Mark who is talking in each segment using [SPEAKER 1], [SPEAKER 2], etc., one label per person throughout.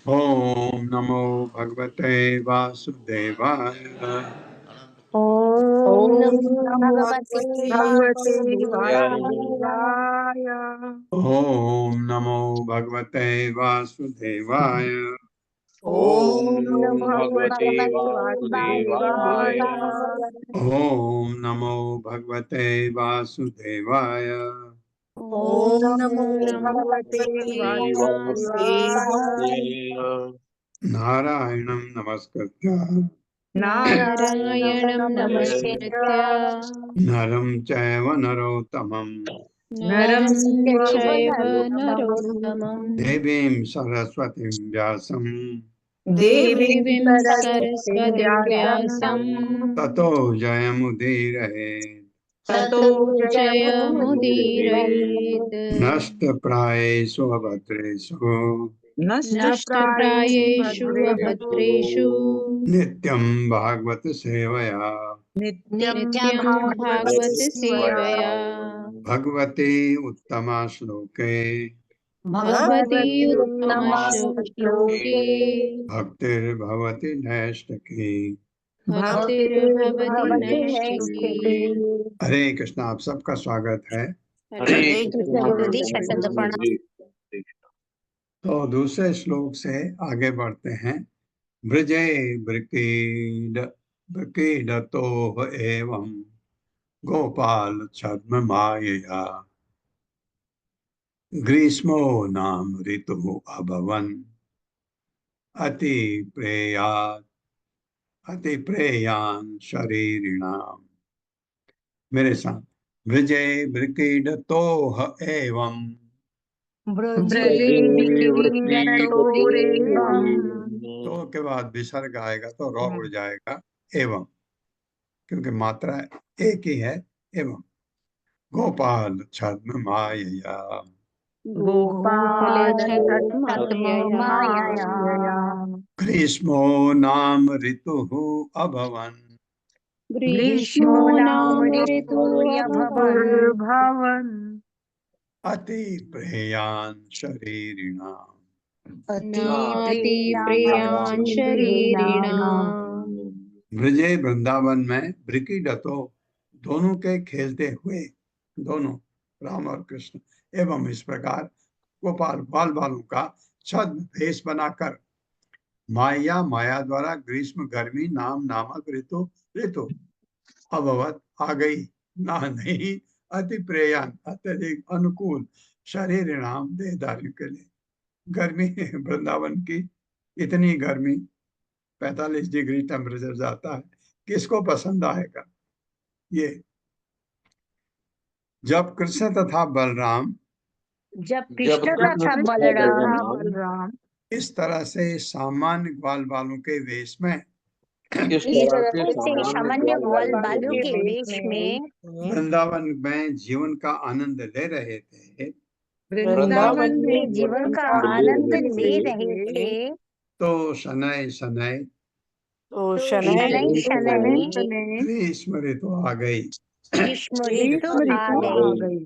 [SPEAKER 1] ओम नमो भगवते वासुदेवाय।
[SPEAKER 2] ओम नमो भगवते
[SPEAKER 3] वासुदेवाय।
[SPEAKER 1] ओम नमो भगवते वासुदेवाय।
[SPEAKER 2] ओम
[SPEAKER 3] ओम नमो
[SPEAKER 2] नमो
[SPEAKER 3] भगवते वासुदेवाय।
[SPEAKER 1] ओम नमो भगवते वासुदेवाय।
[SPEAKER 2] ओम नमो
[SPEAKER 3] ओम भगवते वासुदेवाय।
[SPEAKER 1] नारायणं नमस्कृत्य
[SPEAKER 2] नारायणं नमस्कृत्य
[SPEAKER 1] नरं चैव नरोत्तमं
[SPEAKER 2] नरं चैव
[SPEAKER 3] नरोत्तमम्
[SPEAKER 2] नरोत्तमं
[SPEAKER 1] देवीं सरस्वतीं व्यासं
[SPEAKER 3] देवीं
[SPEAKER 2] देवीं
[SPEAKER 3] सरस्वतीं
[SPEAKER 2] सरस्वतीं
[SPEAKER 3] व्यासम्
[SPEAKER 1] ततो जयमुदीरयेत्
[SPEAKER 3] ततो
[SPEAKER 2] जयमुदीरयेत्
[SPEAKER 1] नष्टप्रायेषु अभद्रेषु
[SPEAKER 2] नष्टप्रायेषु अभद्रेषु
[SPEAKER 1] नित्यं भागवत सेवया
[SPEAKER 2] नित्यं भागवत सेवया
[SPEAKER 1] भगवते उत्तमा श्लोके
[SPEAKER 2] भगवती उत्तमा
[SPEAKER 3] श्लोके
[SPEAKER 2] श्लोके
[SPEAKER 1] भक्तिर्भवति नैष्ठिकी।
[SPEAKER 2] भक्तिर्भवति
[SPEAKER 3] भवति
[SPEAKER 2] नैष्ठिकी।
[SPEAKER 3] नैष्ठिकी।
[SPEAKER 1] हरे कृष्ण। आप सबका स्वागत है।
[SPEAKER 2] हरे कृष्ण माताजी।
[SPEAKER 1] तो दूसरे श्लोक से आगे बढ़ते हैं। ब्रजे ब्रकीडतो एवं गोपाल छद्म मायया ग्रीष्मो नाम ऋतु अभवन् अति प्रेयान् शरीरिणाम। मेरे साथ। ब्रजे ब्रकीडतो एवं तो के बाद विसर्ग आएगा तो रौ उड़ जाएगा एवं, क्योंकि मात्रा एक ही है एवं। गोपाल छद्म मायया
[SPEAKER 2] गोपाल छद्ममायया
[SPEAKER 1] ग्रीष्मो नाम ऋतुः अभवन्
[SPEAKER 2] ग्रीष्मो नाम ऋतुरभवन्
[SPEAKER 3] भवन
[SPEAKER 1] अति प्रेयान् शरीरिणाम्।
[SPEAKER 2] नाति प्रियान् शरीरिणाम्।
[SPEAKER 1] ब्रजे वृंदावन में ब्रिकीडतो दोनों के खेलते हुए, दोनों राम और कृष्ण, एवं इस प्रकार गोपाल बाल बालों का छद्म भेष बनाकर माया द्वारा ग्रीष्म गर्मी नाम नामक ऋतु अभवत आ गई ना नहीं अति प्रेयान अत्यधिक अनुकूल शरीर नाम देहधारियों के लिए। गर्मी वृंदावन की इतनी गर्मी 45 डिग्री टेम्परेचर जाता है, किसको पसंद आएगा ये। जब कृष्ण तथा बलराम इस तरह से सामान्य ग्वाल बालों के वेश में
[SPEAKER 3] सामान्य ग्वाल बालू के वेश में
[SPEAKER 1] वृंदावन में जीवन का आनंद ले रहे थे,
[SPEAKER 3] वृंदावन में जीवन का आनंद ले रहे थे,
[SPEAKER 1] तो शनैः शनैः ग्रीष्म ऋतु आ गई।
[SPEAKER 3] ग्रीष्म ऋतु आ गई।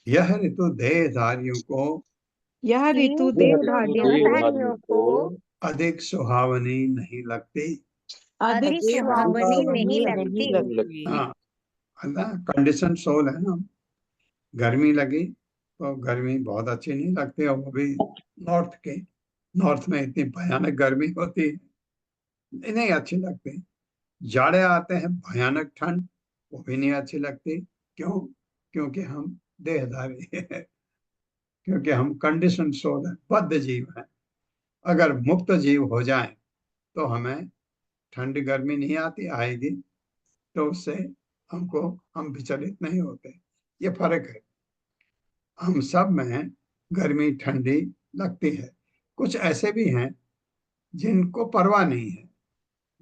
[SPEAKER 1] यह ऋतु देहधारियों को अधिक सुहावनी नहीं लगती।
[SPEAKER 3] अधिक सुहावनी नहीं लगती।
[SPEAKER 1] हाँ, कंडीशन सोल है ना। गर्मी लगी तो गर्मी बहुत अच्छी नहीं लगती, और वो भी नॉर्थ में इतनी भयानक गर्मी होती है, नहीं अच्छी लगती। जाड़े आते हैं, भयानक ठंड, वो भी नहीं अच्छी लगती। क्यों? क्योंकि हम देहधारी हैं, क्योंकि हम कंडीशन सोल है, बद्ध जीव है। अगर मुक्त जीव हो जाए तो हमें ठंड गर्मी नहीं आएगी, तो उससे हम विचलित नहीं होते। ये फर्क है। हम सब में गर्मी ठंडी लगती है। कुछ ऐसे भी हैं जिनको परवाह नहीं है,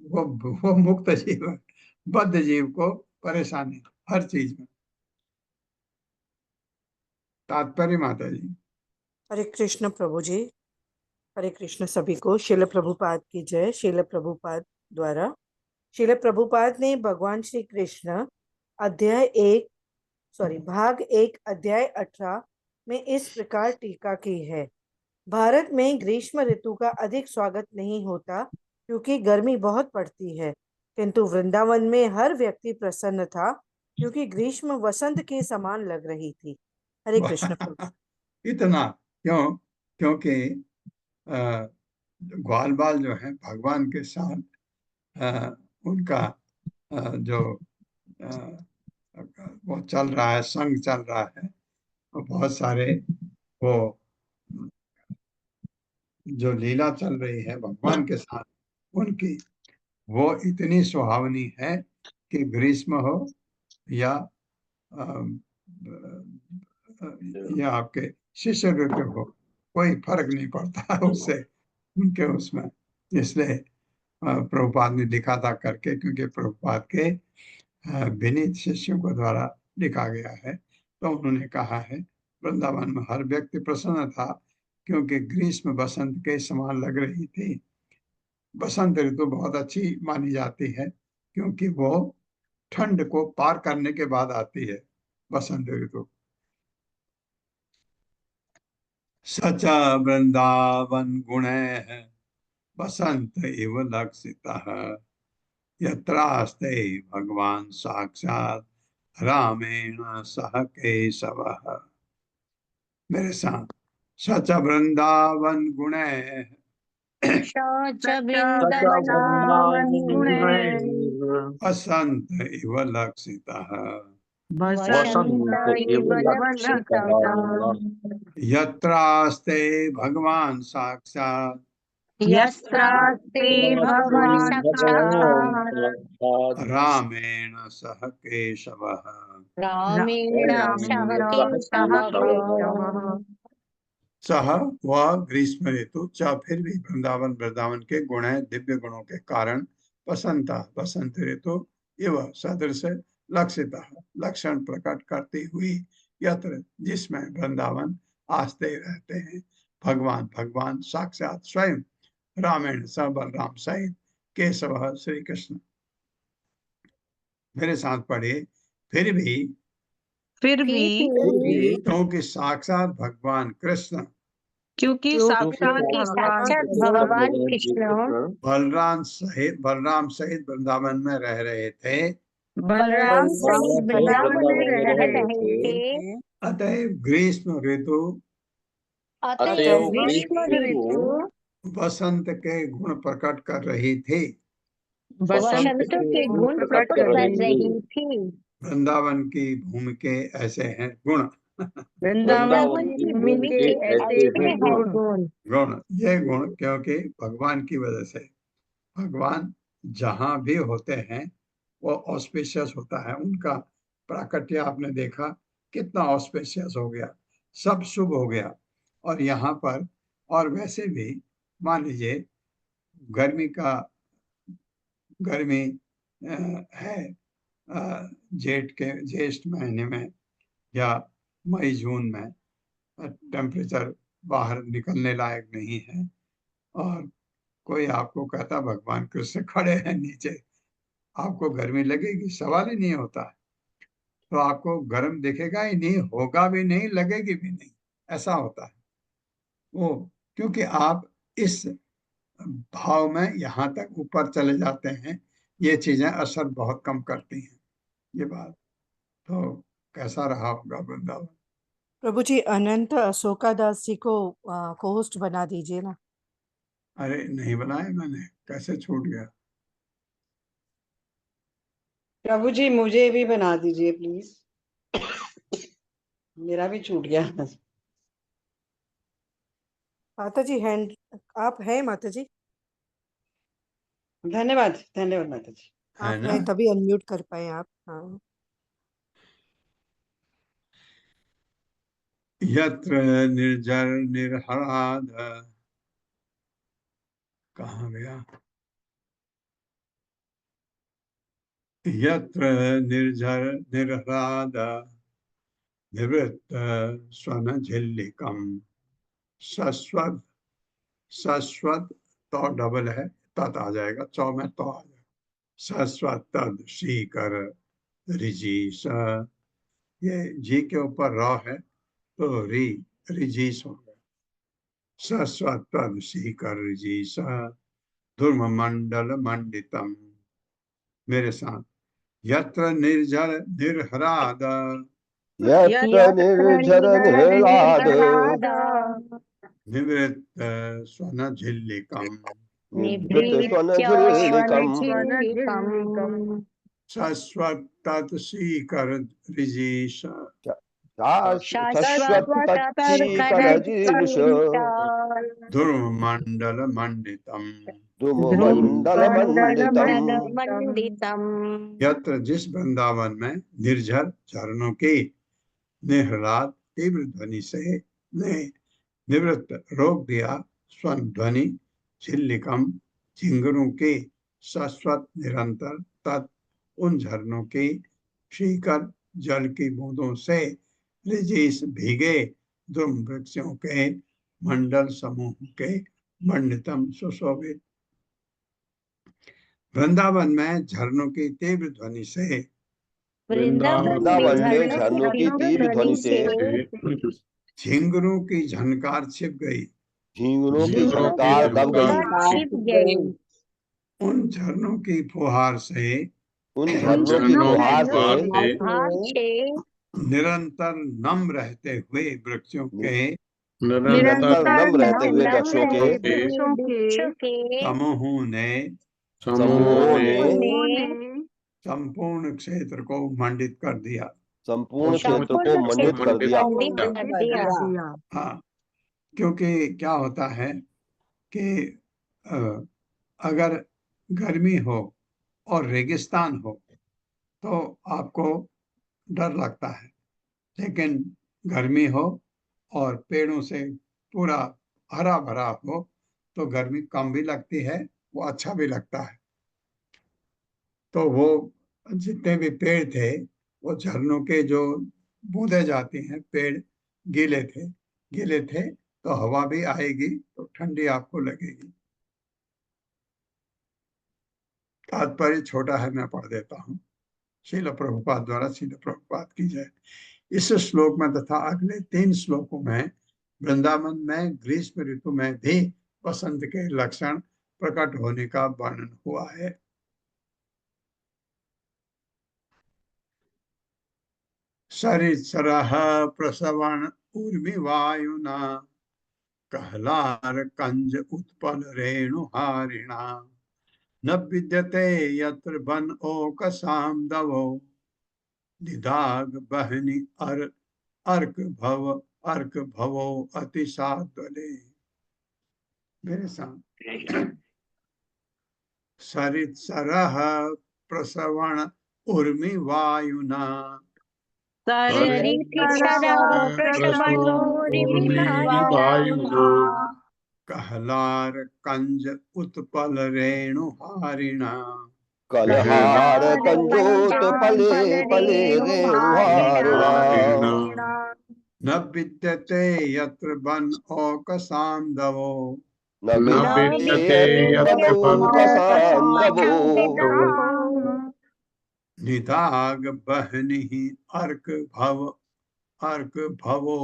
[SPEAKER 1] वो मुक्त जीव है। बद्ध जीव को परेशानी हर चीज में। तात्पर्य माता जी।
[SPEAKER 4] हरे कृष्ण प्रभु जी। हरे कृष्ण सभी को। श्रील प्रभुपाद की जय। श्रील प्रभुपाद द्वारा श्रील प्रभुपाद ने भगवान श्री कृष्ण भाग 1 अध्याय 18 में इस प्रकार टीका की है। भारत में ग्रीष्म ऋतु का अधिक स्वागत नहीं होता क्योंकि गर्मी बहुत पड़ती है, किंतु वृंदावन में हर व्यक्ति प्रसन्न था क्योंकि ग्रीष्म वसंत के समान लग रही थी। हरे कृष्ण प्रभु।
[SPEAKER 1] इतना क्यों? क्योंकि ग्वाल बाल जो है भगवान के साथ उनका जो वो चल रहा है, संग चल रहा है, और बहुत सारे वो जो लीला चल रही है भगवान के साथ उनकी, वो इतनी सुहावनी है कि ग्रीष्म हो या आपके शिष्य ऋतु हो, कोई फर्क नहीं पड़ता उससे उनके उसमें। इसलिए प्रभुपाद ने लिखा था करके, क्योंकि प्रभुपाद के विनीत शिष्यों को द्वारा लिखा गया है। तो उन्होंने कहा है वृंदावन में हर व्यक्ति प्रसन्न था, क्योंकि ग्रीष्म बसंत के समान लग रही थी। बसंत ऋतु बहुत अच्छी मानी जाती है, क्योंकि वो ठंड को पार करने के बाद आती है बसंत ऋतु। सच वृंदावन गुणैः बसंत इव लक्षितः, यत्रास्ते भगवान साक्षात रामेण सह केशवः। मेरे साथ, सच वृंदावन गुणैः
[SPEAKER 3] शौच वृंदावन गुणैः
[SPEAKER 1] बसंत इव लक्षितः,
[SPEAKER 3] वसंत इव लक्षितः,
[SPEAKER 1] यत्रास्ते भगवान साक्षात
[SPEAKER 3] यत्रास्ते भगवान् साक्षात्
[SPEAKER 1] रामेण सह केशवः।
[SPEAKER 3] रामेण सह केशवः।
[SPEAKER 1] सह वह ग्रीष्म ऋतु, च फिर भी वृंदावन वृंदावन के गुण है, दिव्य गुणों के कारण बसंता बसंत ऋतु इव सदृश लक्षिता लक्षण प्रकट करती हुई, यत्र जिसमें वृंदावन आस्ते रहते हैं भगवान भगवान साक्षात स्वयं रामेण स बलराम सहित केशव श्री कृष्ण। मेरे साथ पढ़े, फिर भी क्योंकि साक्षात भगवान कृष्ण
[SPEAKER 5] क्योंकि
[SPEAKER 3] साक्षात भगवान कृष्ण
[SPEAKER 1] बलराम सहित वृंदावन में रह रहे थे,
[SPEAKER 3] बलराम सहित वृंदावन में रह रहे थे,
[SPEAKER 1] अतएव ग्रीष्म ऋतु
[SPEAKER 3] अतएव ग्रीष्म ऋतु
[SPEAKER 1] बसंत के गुण प्रकट कर रही थी।
[SPEAKER 3] बसंत के गुण प्रकट कर रही थी।
[SPEAKER 1] वृंदावन की भूमि के ऐसे हैं गुण,
[SPEAKER 3] वृंदावन की भूमि के ऐसे हैं गुण।
[SPEAKER 1] गुण ये गुण क्योंकि भगवान की वजह से, भगवान जहां भी होते हैं वो ऑस्पिशियस होता है, उनका प्राकट्य आपने देखा कितना ऑस्पिशियस हो गया, सब शुभ हो गया। और यहाँ पर और वैसे भी मान लीजिए गर्मी है ज्येष्ठ महीने में या मई जून में टेम्परेचर बाहर निकलने लायक नहीं है, और कोई आपको कहता भगवान कृष्ण खड़े हैं नीचे, आपको गर्मी लगेगी? सवाल ही नहीं होता है। तो आपको गर्म दिखेगा ही नहीं, होगा भी नहीं, लगेगी भी नहीं, ऐसा होता है वो, क्योंकि आप इस भाव में यहाँ तक ऊपर चले जाते हैं, ये चीजें असर बहुत कम करती हैं। ये बात तो कैसा रहा होगा वृंदावन।
[SPEAKER 4] प्रभु जी, अनंत अशोका दास जी को होस्ट बना दीजिए ना।
[SPEAKER 1] अरे नहीं बनाया मैंने, कैसे छूट गया।
[SPEAKER 5] प्रभु जी मुझे भी बना दीजिए प्लीज, मेरा भी छूट गया।
[SPEAKER 4] माता जी हैंड आप हैं माता जी?
[SPEAKER 5] धन्यवाद धन्यवाद माता जी।
[SPEAKER 1] है
[SPEAKER 4] आप
[SPEAKER 1] ना?
[SPEAKER 4] हैं तभी अनम्यूट कर पाए आप। हाँ,
[SPEAKER 1] यत्र निर्जर निर्हराद, कहाँ गया, यत्र निर्जर निर्हराद निवृत्त स्वन झिल्लिकम, सस्वत सस्वत तो डबल है, तत् आ जाएगा, चौ में तो आ जाएगा, सस्वत तद शीकर रिजीश, ये जी के ऊपर र है तो रिजीश हो गया, सस्वत तद शीकर रिजीश धूर्म मंडल मंडितम। मेरे साथ, यत्र निर्जर निर्हराद,
[SPEAKER 6] यत्र निर्जर निर्ह्लाद
[SPEAKER 1] निवृत्त स्वन झिल्लिकम,
[SPEAKER 6] निवृत्त स्वनझिल्लिकम्
[SPEAKER 1] शाश्वत तत् शीकर रिजीश,
[SPEAKER 6] शाश्वतशीकरजीर्ष
[SPEAKER 1] ध्रुव मंडल मंडितम।
[SPEAKER 6] धूममण्डलमण्डितम्।
[SPEAKER 1] यत्र जिस वृंदावन में निर्झर झरनों की निहलाद तीव्र ध्वनि से ने निवृत्त रोक दिया स्वन ध्वनि झिल्लिकम झिंगुरों की शाश्वत निरंतर तत् उन झरनों की शीकर जल की बूंदों से रिजीस भीगे द्रुम वृक्षों के मंडल समूह के मंडितम सुशोभित। वृंदावन में झरनों की तीव्र ध्वनि से
[SPEAKER 6] वृंदावन में झरनों की तीव्र ध्वनि से
[SPEAKER 1] झिंगुरों की झनकार छिप गई।
[SPEAKER 6] झिंगुरों की झनकार दब गई।
[SPEAKER 3] छिप गई।
[SPEAKER 1] उन झरनों की फुहार से
[SPEAKER 6] उन झरनों की फुहार से
[SPEAKER 1] निरंतर नम रहते हुए वृक्षों के
[SPEAKER 6] निरंतर नम रहते हुए वृक्षों के
[SPEAKER 1] समूहों ने संपूर्ण क्षेत्र को मंडित कर दिया।
[SPEAKER 6] संपूर्ण क्षेत्र को मंडित कर दिया।
[SPEAKER 1] हाँ, क्योंकि क्या होता है कि अगर गर्मी हो और रेगिस्तान हो तो आपको डर लगता है, लेकिन गर्मी हो और पेड़ों से पूरा हरा भरा हो तो गर्मी कम भी लगती है, वो अच्छा भी लगता है। तो वो जितने भी पेड़ थे वो झरनों के जो बूंदे जाती हैं, पेड़ गीले थे तो हवा भी आएगी तो ठंडी आपको लगेगी। तात्पर्य छोटा है, मैं पढ़ देता हूँ। श्रील प्रभुपाद द्वारा श्रील प्रभुपाद की जय। इस श्लोक में तथा अगले 3 श्लोकों में वृंदावन में ग्रीष्म ऋतु में भी वसंत के लक्षण प्रकट होने का वर्णन हुआ है। सरित्सरः प्रसवण उर्मिवायुना कहलार कंज उत्पल रेणुहारिणा न विद्यते यत्र वन ओकसाम दवो निदाग बहनि अर्क भवो अतिशाद्वले। मेरे साथ सरित्सरः प्रसवण उर्मि वायुना कहलार कंज उत्पल रेणुहारिणा
[SPEAKER 6] कलहार कंजोत पले पले रेणुहारिणा
[SPEAKER 1] न विद्यते यत्र वन औकसाम दवो
[SPEAKER 6] न विद्यते यत्र वनौकसाम दवो
[SPEAKER 1] निदाग बहनिः अर्क भवो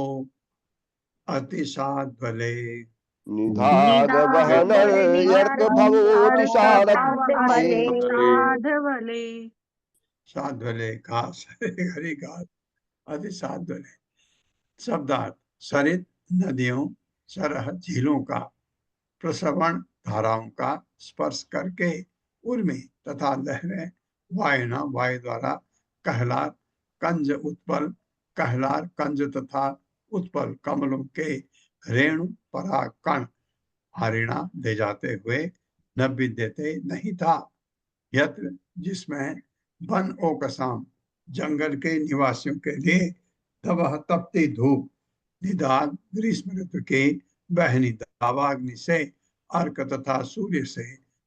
[SPEAKER 1] अतिशाद्वले।
[SPEAKER 6] निधाग बहनर्यर्क भवोतिशाद्वले।
[SPEAKER 1] साध्वले घास हरी घास अतिशाद्वले। शब्दार्थ सरित नदियों, सरह झीलों का, प्रसवण धाराओं का स्पर्श करके उर्मी तथा लहरें वायुना वायु द्वारा कहलार कंज उत्पल कहलार कंज तथा उत्पल कमलों के रेणु पराकण हरिणा ले जाते हुए न विद्यते नहीं था यत्र जिसमें वन ओकसाम जंगल के निवासियों के लिए तवह तपती धूप निदाग ग्रीष्म ऋतु की बहनी दावाग्नि से अर्क तथा सूर्य से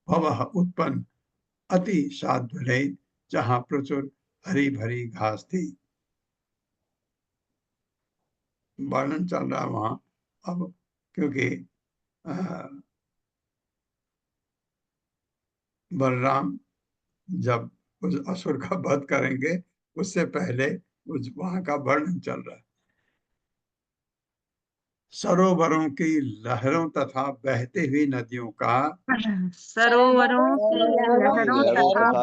[SPEAKER 1] भवह उत्पन्न अति शाद्वले जहाँ प्रचुर हरी भरी घास थी। वर्णन चल रहा वहां अब, क्योंकि बलराम जब उस असुर का वध करेंगे उससे पहले उस वहां का वर्णन चल रहा है। सरोवरों की लहरों तथा बहती हुई नदियों का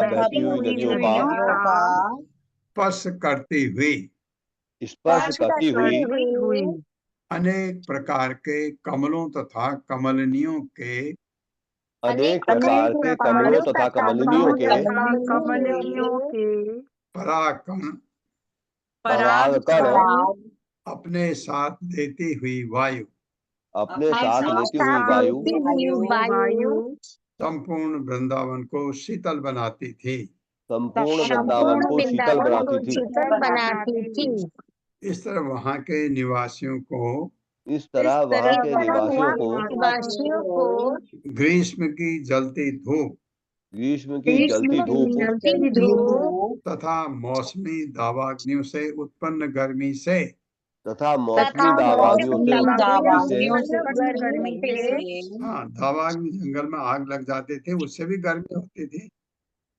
[SPEAKER 6] बहती हुई नदियों का
[SPEAKER 1] स्पर्श करती हुई अनेक प्रकार के कमलों तथा कमलनियों के
[SPEAKER 6] अनेक प्रकार के कमलों तथा कमलिनियों के परागकण
[SPEAKER 1] अपने साथ लेती हुई वायु संपूर्ण वृंदावन को शीतल बनाती थी। इस तरह वहां के निवासियों को
[SPEAKER 6] इस तरह वहाँ के निवासियों को
[SPEAKER 3] निवासियों को
[SPEAKER 1] ग्रीष्म की जलती धूप
[SPEAKER 6] ग्रीष्म की जलती धूप
[SPEAKER 3] जलती धूप
[SPEAKER 1] तथा मौसमी दावाग्नियों से उत्पन्न गर्मी से
[SPEAKER 6] तथा मौसमी दावाग्नियों से
[SPEAKER 3] गर्मी से
[SPEAKER 1] हाँ, दावाग्नि जंगल में आग लग जाते थे, उससे भी गर्मी होती थी।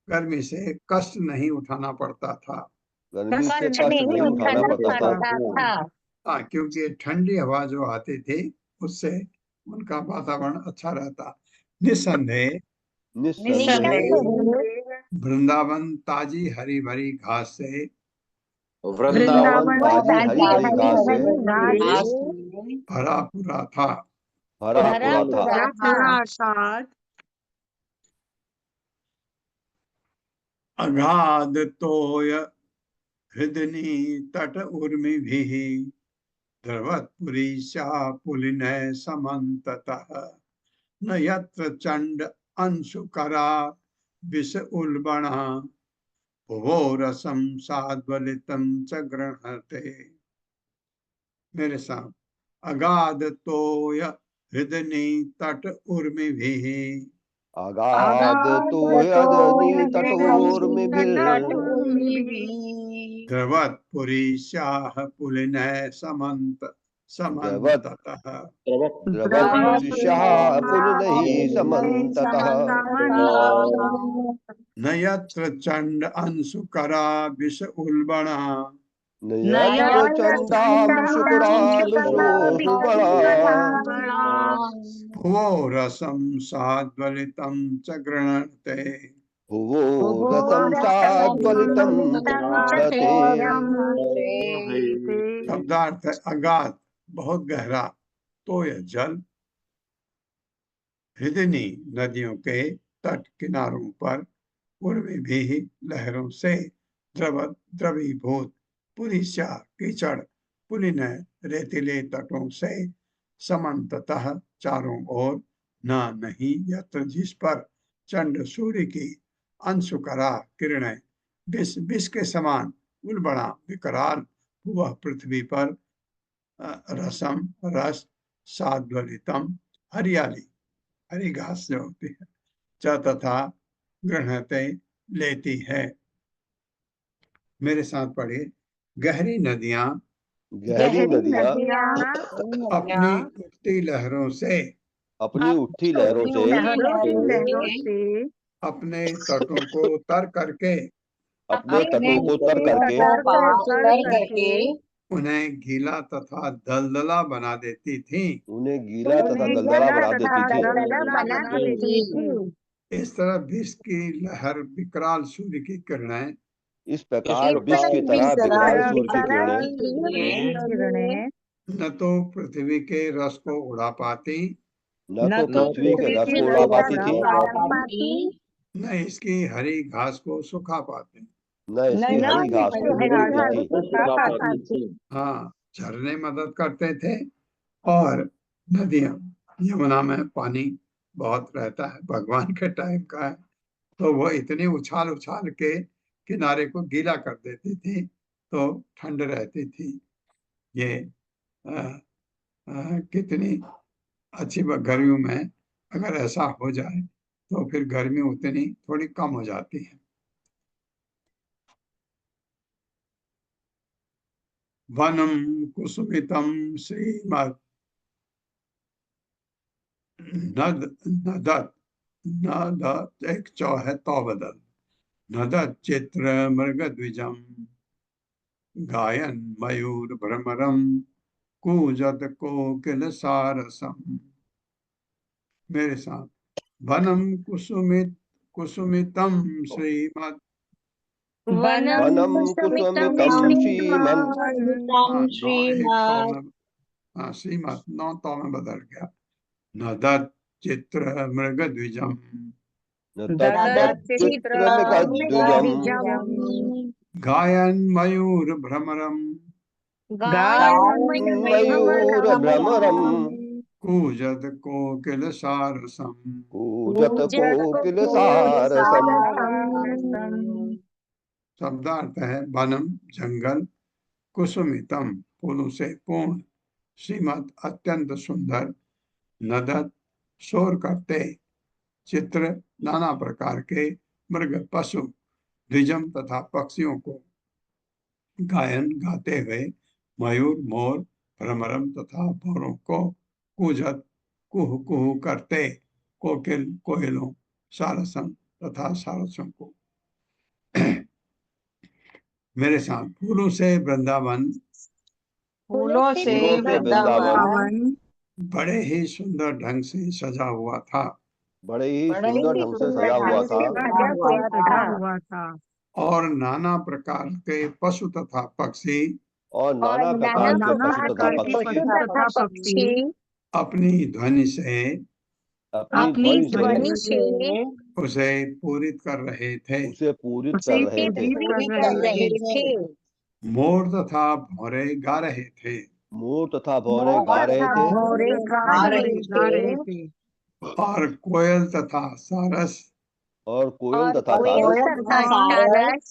[SPEAKER 1] गर्मी से कष्ट नहीं उठाना पड़ता था।
[SPEAKER 6] गर्मी से कष्ट नहीं उठाना पड़ता था।
[SPEAKER 1] हाँ, क्योंकि ठंडी हवा जो आती थी उससे उनका वातावरण अच्छा रहता। निस्संदेह
[SPEAKER 6] निस्संदेह
[SPEAKER 1] वृंदावन ताजी हरी भरी घास से
[SPEAKER 6] वृंदावन ताजी हरी भरी घास से
[SPEAKER 1] भरा पूरा था।
[SPEAKER 6] भरा पूरा था।
[SPEAKER 1] अगाध तोय हृदनी तट उर्मि भी द्रवत्पुरी पुलिनय समन्ततः न यत्र चंड अंशुकरा विष उल्बणा भुवो रसम साद्वलितम च गृह्णते। मेरे साथ, अगाध तोय हृदनी तट उर्मि भी
[SPEAKER 6] अगाध तो यदनी तटोर्मिभिर
[SPEAKER 1] द्रवत्पुरी पुलिनय समन्ततः
[SPEAKER 6] द्रवत्पुरुषः पुलिनैः समन्ततः
[SPEAKER 1] न यत्र चंड अंशुकरा विष उल्बणा
[SPEAKER 6] न यत्र चण्डांशुकुरादुषोऽसुबला
[SPEAKER 1] भुवो रसं साद्वलितं च गृह्णते।
[SPEAKER 6] भुवो रसं साद्वलितं गृह्णते।
[SPEAKER 1] शब्दार्थ है अगाध, बहुत गहरा, तो यह जल, हृदनी नदियों के तट किनारों पर पूर्वी भी लहरों से द्रवीभूत पुरीशा कीचड़ पुलिन रेतीले तटों से समन्ततः चारों ओर नहीं यत्र जिस पर चंड सूर्य की अंशुकरा किरणें विष विष के समान उल्बणा विकराल वह पृथ्वी पर रसम रस साद्वलितम हरियाली हरी घास जो होती है च तथा गृह्णते लेती है। मेरे साथ पढ़िए, गहरी नदियां अपनी उठती लहरों से
[SPEAKER 6] अपनी उठती लहरों से
[SPEAKER 1] अपने तटों को तर करके
[SPEAKER 6] अपने तटों को तर करके
[SPEAKER 1] उन्हें गीला तथा दलदला बना देती थी।
[SPEAKER 6] उन्हें गीला तथा दलदला बना देती थी।
[SPEAKER 1] इस तरह विष की लहर विकराल सूर्य की किरणें
[SPEAKER 6] इस प्रकार विष की तरह विकराल सूर्य की किरणें
[SPEAKER 1] न तो पृथ्वी के रस को उड़ा पाती,
[SPEAKER 6] न तो पृथ्वी के रस को उड़ा पाती थी,
[SPEAKER 1] न इसकी हरी घास को सुखा पाती।
[SPEAKER 6] न इसकी हरी घास को सुखा थी।
[SPEAKER 1] हाँ, झरने मदद करते थे और नदियां, यमुना में पानी बहुत रहता है, भगवान के टाइम का है, तो वो इतनी उछाल उछाल के किनारे को गीला कर देती थी तो ठंड रहती थी। ये कितनी अच्छी गर्मियों में अगर ऐसा हो जाए तो फिर गर्मी उतनी थोड़ी कम हो जाती है। वनम कुसुमितम श्रीमद नदत नदत एक चौ है तो बदल नदत चित्र मृग द्विजम गायन मयूर भ्रमरम कूजत कोकिल सारसम। मेरे साथ, वनम कुसुमितम श्रीमद
[SPEAKER 6] वनम कुसुमितम
[SPEAKER 1] श्रीमद नौ तो में बदल गया। नदत चित्र मृग द्विजम गायन मयूर भ्रमरम कूजत कोकिल सारसम शब्दार्थ है वनम जंगल, कुसुमितम फूलों से पूर्ण, श्रीमत अत्यंत सुंदर नदत शोर करते चित्र नाना प्रकार के मृग पशु द्विजम तथा पक्षियों को गायन गाते हुए मयूर मोर भ्रमरम तथा भौरों को कूजत कुहू कुहू करते कोकिल कोयलों सारसम तथा सारसों को मेरे साथ फूलों से वृंदावन
[SPEAKER 5] फूलों से
[SPEAKER 6] फूलों से
[SPEAKER 5] वृंदावन
[SPEAKER 1] बड़े ही सुंदर ढंग से सजा हुआ था
[SPEAKER 6] बड़े ही
[SPEAKER 3] बड़े
[SPEAKER 6] सुंदर
[SPEAKER 3] ही
[SPEAKER 6] ढंग से
[SPEAKER 3] सुंदर
[SPEAKER 6] सजा हुआ
[SPEAKER 3] ढंग से
[SPEAKER 6] था
[SPEAKER 3] सजा हुआ था
[SPEAKER 1] और नाना प्रकार के पशु तथा पक्षी
[SPEAKER 6] और
[SPEAKER 3] और
[SPEAKER 6] नाना प्रकार के
[SPEAKER 3] नाना
[SPEAKER 6] पशु तथा
[SPEAKER 3] प्रकार के
[SPEAKER 6] पक्षी
[SPEAKER 3] पशु तथा पक्षी
[SPEAKER 1] अपनी ध्वनि से
[SPEAKER 6] अपनी
[SPEAKER 3] अपनी
[SPEAKER 6] ध्वनि से
[SPEAKER 3] ध्वनि से
[SPEAKER 1] उसे पूरित कर रहे थे।
[SPEAKER 6] उसे पूरित कर रहे थे।
[SPEAKER 3] कर रहे थे।
[SPEAKER 1] मोर तथा भौरे गा रहे थे
[SPEAKER 6] मोर तथा भौरे गा रहे थे
[SPEAKER 3] भौरे गा रहे थे
[SPEAKER 1] और कोयल तथा सारस
[SPEAKER 6] और कोयल
[SPEAKER 3] और
[SPEAKER 6] तथा
[SPEAKER 3] कोयल
[SPEAKER 6] सारस
[SPEAKER 3] तथा सारस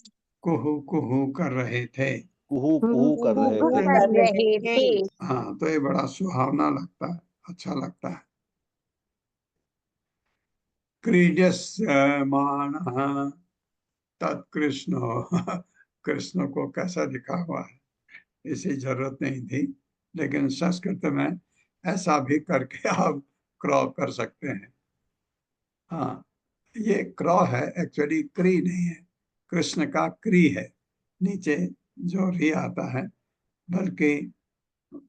[SPEAKER 1] कुहू कुहू कर रहे थे।
[SPEAKER 6] कुहू कुहू कर रहे थे।
[SPEAKER 3] कर रहे थे।
[SPEAKER 1] हाँ, तो ये बड़ा सुहावना लगता है, अच्छा लगता है। क्रीड्यमानः तत्कृष्णो कृष्ण को कैसा दिखा हुआ है, इसी जरूरत नहीं थी, लेकिन संस्कृत में ऐसा भी करके आप क्रॉ कर सकते हैं। हाँ, ये क्रॉ है, एक्चुअली क्री नहीं है, कृष्ण का क्री है, नीचे जो री आता है, बल्कि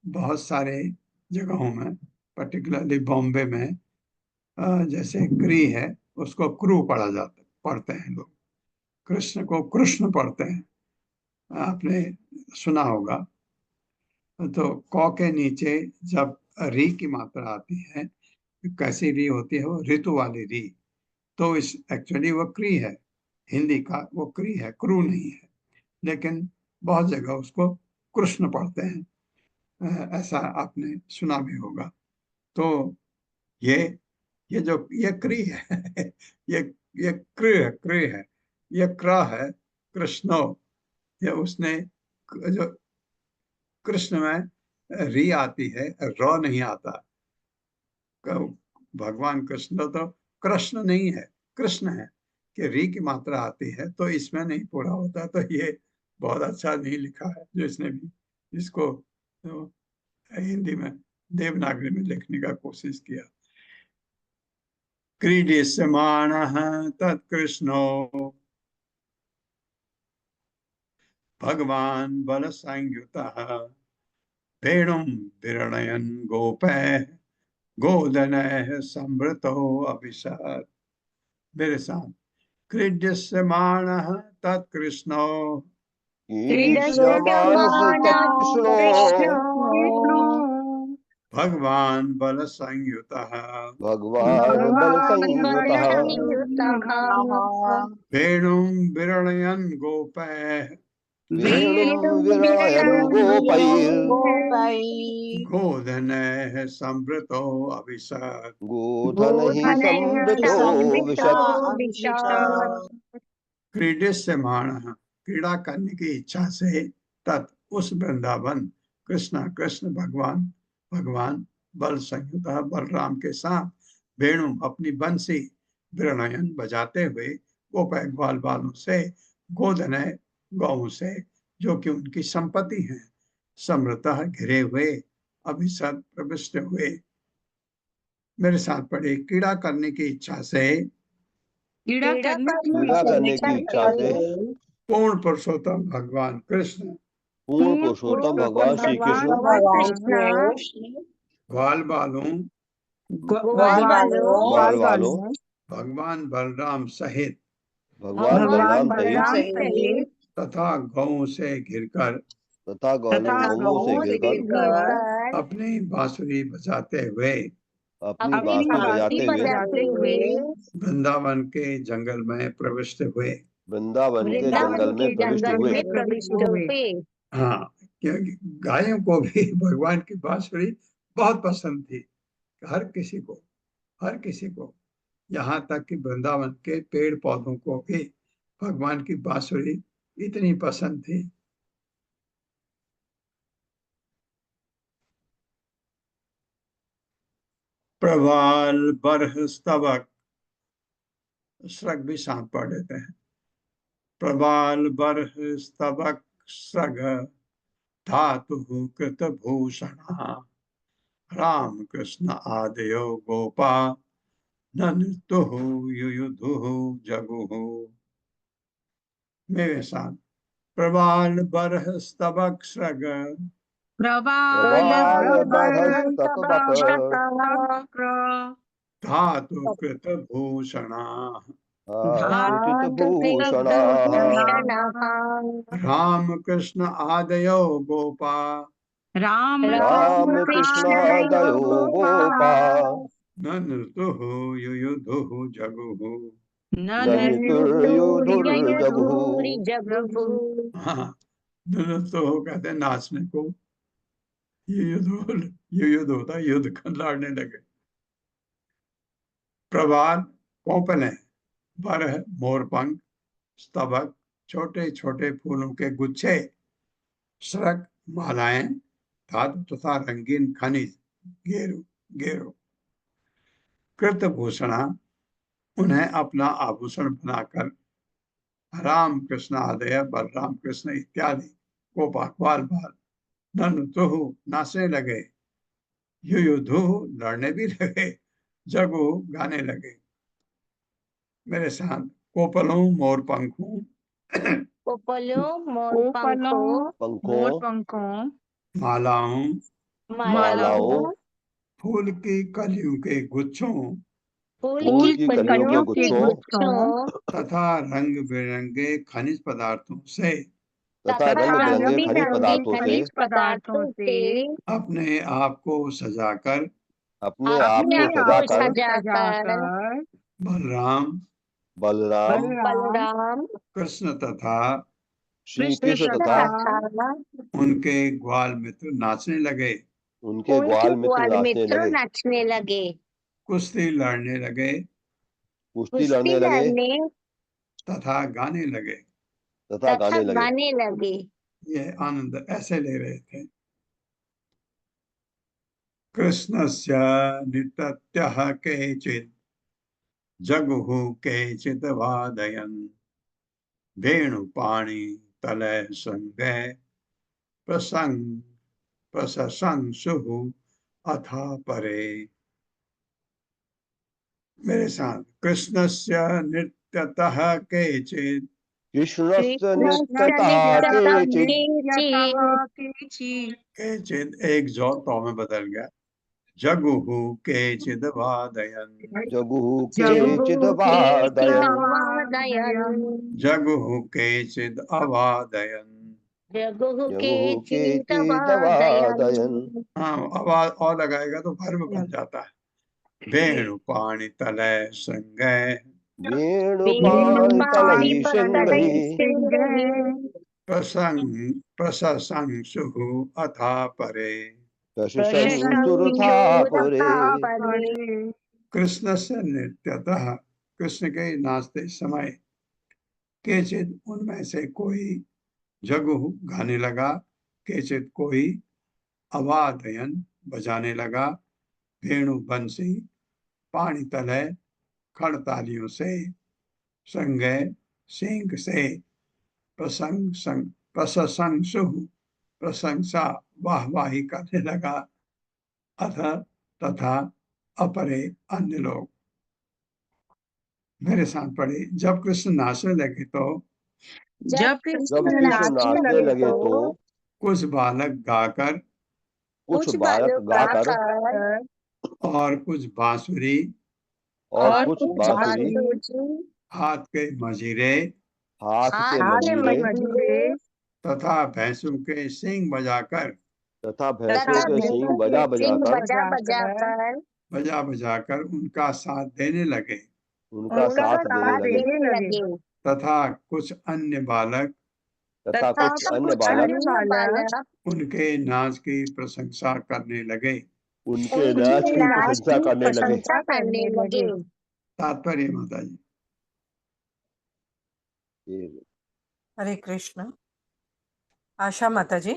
[SPEAKER 1] बहुत सारे जगहों में, पर्टिकुलरली बॉम्बे में जैसे क्री है उसको क्रू पढ़ते हैं लोग, कृष्ण को कृष्ण पढ़ते हैं। आपने सुना होगा। तो कौ के नीचे जब री की मात्रा आती है, कैसी री होती है, वो ऋतु वाली री, तो इस एक्चुअली वो क्री है, हिंदी का वो क्री है, क्रू नहीं है, लेकिन बहुत जगह उसको कृष्ण पढ़ते हैं, ऐसा आपने सुना भी होगा। तो ये जो ये क्री है ये ये क्री है, ये क्र है कृष्णो, ये उसने जो कृष्ण में री आती है, र नहीं आता। भगवान कृष्ण तो कृष्ण नहीं है, कृष्ण है, कि री की मात्रा आती है तो इसमें नहीं पूरा होता। तो ये बहुत अच्छा नहीं लिखा है जो इसने भी इसको तो हिंदी में देवनागरी में लिखने का कोशिश किया। क्रीड्यमानः तत्कृष्णो भगवान बल संयुतः वेणुं विरणयन् गोपैः गोधनैः संवृतो अभिसत्। मेरे साथ क्रीड्यमानः तत्कृष्णो
[SPEAKER 6] कीदृश्यमानः तत्कृष्णो
[SPEAKER 1] भगवान बल संयुतः
[SPEAKER 6] भगवान बल संयुतः
[SPEAKER 1] वेणुं विरणयन् गोपैः
[SPEAKER 6] वेणुं विरणयन् गोपैः
[SPEAKER 1] गोधनैः संवृतो अभिसत्।
[SPEAKER 6] गोधनैः संवृतो विशत्।
[SPEAKER 1] क्रीड्यमानः क्रीड़ा करने की इच्छा से तत् उस वृंदावन कृष्ण कृष्ण भगवान बल संयुत बलराम के साथ वेणु अपनी बंसी विरणयन बजाते हुए गोपै ग्वाल बालों से गोधन गौ से जो कि उनकी संपत्ति है समृतः घिरे हुए अभिसत प्रविष्ट हुए। मेरे साथ पढ़े क्रीड़ा करने की इच्छा से
[SPEAKER 6] क्रीड़ा करने की इच्छा से
[SPEAKER 1] पूर्ण पुरुषोत्तम भगवान कृष्ण
[SPEAKER 6] पूर्ण पुरुषोत्तम भगवान श्री कृष्ण
[SPEAKER 1] ग्वाल बालों
[SPEAKER 6] ग्वाल वालों
[SPEAKER 1] भगवान बलराम सहित
[SPEAKER 6] भगवान बलराम सहित
[SPEAKER 1] तथा गौ से घिरकर
[SPEAKER 6] तथा गौओं से घिरकर
[SPEAKER 1] अपनी बांसुरी बजाते हुए
[SPEAKER 6] अपनी बांसुरी बजाते हुए
[SPEAKER 1] वृंदावन के जंगल में प्रविष्ट हुए।
[SPEAKER 6] वृंदावन के जंगल में प्रविष्ट हुए।
[SPEAKER 1] हाँ, क्योंकि गायों को भी भगवान की बांसुरी बहुत पसंद थी, हर किसी को, यहाँ तक कि वृंदावन के पेड़ पौधों को भी भगवान की बांसुरी इतनी पसंद थी। प्रवाल बरह स्तबक, स्रग भी साथ पढ़ देते हैं। प्रवाल बरह स्तबक स्रग धातु कृत भूषण राम कृष्ण आदयो गोपा ननुतुः युयुधुः जगुः। मेरे साथ, प्रवाल बरह स्तबक स्रग
[SPEAKER 2] प्रवाल
[SPEAKER 6] प्रवालबरस्तबक
[SPEAKER 1] धातु कृत भूषणा
[SPEAKER 6] धातुकृतभूषणाः
[SPEAKER 1] राम कृष्ण आदयो गोपा
[SPEAKER 6] रामकृष्णादयो गोपा
[SPEAKER 1] ननुतुः युयुधुः जगुः।
[SPEAKER 6] ननुतुर्युधुर्जगुः।
[SPEAKER 1] हाँ, ननुतुः कहते हैं नाचने को, युयुध होता है युद्ध कर लड़ने लगे। प्रवाल कोंपलें, बरह मोरपंख, स्तबक छोटे छोटे फूलों के गुच्छे, स्रग मालाएं, धातु तथा रंगीन खनिज, गेरू गेरू, कृतभूषणा उन्हें अपना आभूषण बनाकर, राम कृष्ण आदय बलराम कृष्ण इत्यादि गोपा ग्वाल बाल ननुतुः नाचने लगे, युयुधुः लड़ने भी लगे, जगु गाने लगे। मेरे साथ, कोपलों मोर पंखों
[SPEAKER 6] पंखों
[SPEAKER 1] मालाओं
[SPEAKER 6] मालाओं
[SPEAKER 1] फूल की कलियों के गुच्छों
[SPEAKER 6] फूल की कलियों के गुच्छों
[SPEAKER 1] तथा रंग बिरंगे खनिज पदार्थों से
[SPEAKER 6] तथा रंग बिरंगे खनिज पदार्थों से
[SPEAKER 1] अपने आप को सजाकर
[SPEAKER 6] अपने आप को सजाकर
[SPEAKER 1] बलराम
[SPEAKER 6] बलराम
[SPEAKER 1] कृष्ण तथा
[SPEAKER 6] श्री कृष्ण तथा
[SPEAKER 1] उनके ग्वाल मित्र नाचने लगे,
[SPEAKER 6] उनके ग्वाल मित्र नाचने लगे,
[SPEAKER 1] कुश्ती लड़ने लगे
[SPEAKER 6] कुश्ती लड़ने लगे
[SPEAKER 1] तथा गाने लगे।
[SPEAKER 6] तथा गाने लगे।
[SPEAKER 1] ये आनंद ऐसे ले रहे थे। कृष्णस्य नित्यत्यः केचित् जगुः केचित् वादयन् वेणुपाणि तलय संगे प्रशंसुः अथा परे। मेरे साथ, कृष्णस्य नित्यतः केचित्,
[SPEAKER 6] कृष्णस्य नित्यतः
[SPEAKER 1] केचित् एक जो तो में बदल गया, जगुः केचित् वादयन्,
[SPEAKER 6] जगुः केचिद् वादयन्
[SPEAKER 1] जगुः केचित् अवादयन्।
[SPEAKER 6] जगुः केचिद् वादयन्।
[SPEAKER 1] हाँ, आवाज और लगाएगा तो वर्ब बन जाता है। वेणुपाणि तलय संगय
[SPEAKER 6] वेणुपाणितलैः शृङ्गैः
[SPEAKER 1] प्रशंसुः अथा परे।
[SPEAKER 6] प्रशंसुरथा पुरे।
[SPEAKER 1] कृष्ण से नित्यतः, कृष्ण के नाचते समय, केचित उनमें से कोई, जगुः गाने लगा, केचित कोई, अवादयन बजाने लगा, वेणु बंसी, पानी तलय खड़तालियों से, संगय सिंह से, प्रशंसुः प्रशंसा वाहवाही करने लगा, अथ तथा अपरे अन्य लोग। मेरे साथ पढ़े, जब कृष्ण नाचने लगे तो
[SPEAKER 6] जब कृष्ण नाचने लगे तो
[SPEAKER 1] कुछ बालक गाकर
[SPEAKER 6] कुछ बालक गाकर
[SPEAKER 1] और कुछ बांसुरी
[SPEAKER 6] और कुछ बांसुरी
[SPEAKER 1] हाथ के मजीरे
[SPEAKER 6] हाथ के मजीरे
[SPEAKER 1] तथा भैंसों के सींग बजाकर
[SPEAKER 6] तथा भैंसों के सींग बजा
[SPEAKER 1] बजाकर उनका साथ देने लगे,
[SPEAKER 6] उनका साथ देने लगे।
[SPEAKER 1] तथा कुछ अन्य बालक उनके नाच की प्रशंसा करने लगे।
[SPEAKER 6] उनके नाच की प्रशंसा करने लगे।
[SPEAKER 1] तात्पर्य माता जी।
[SPEAKER 4] हरे कृष्ण। आशा माता जी।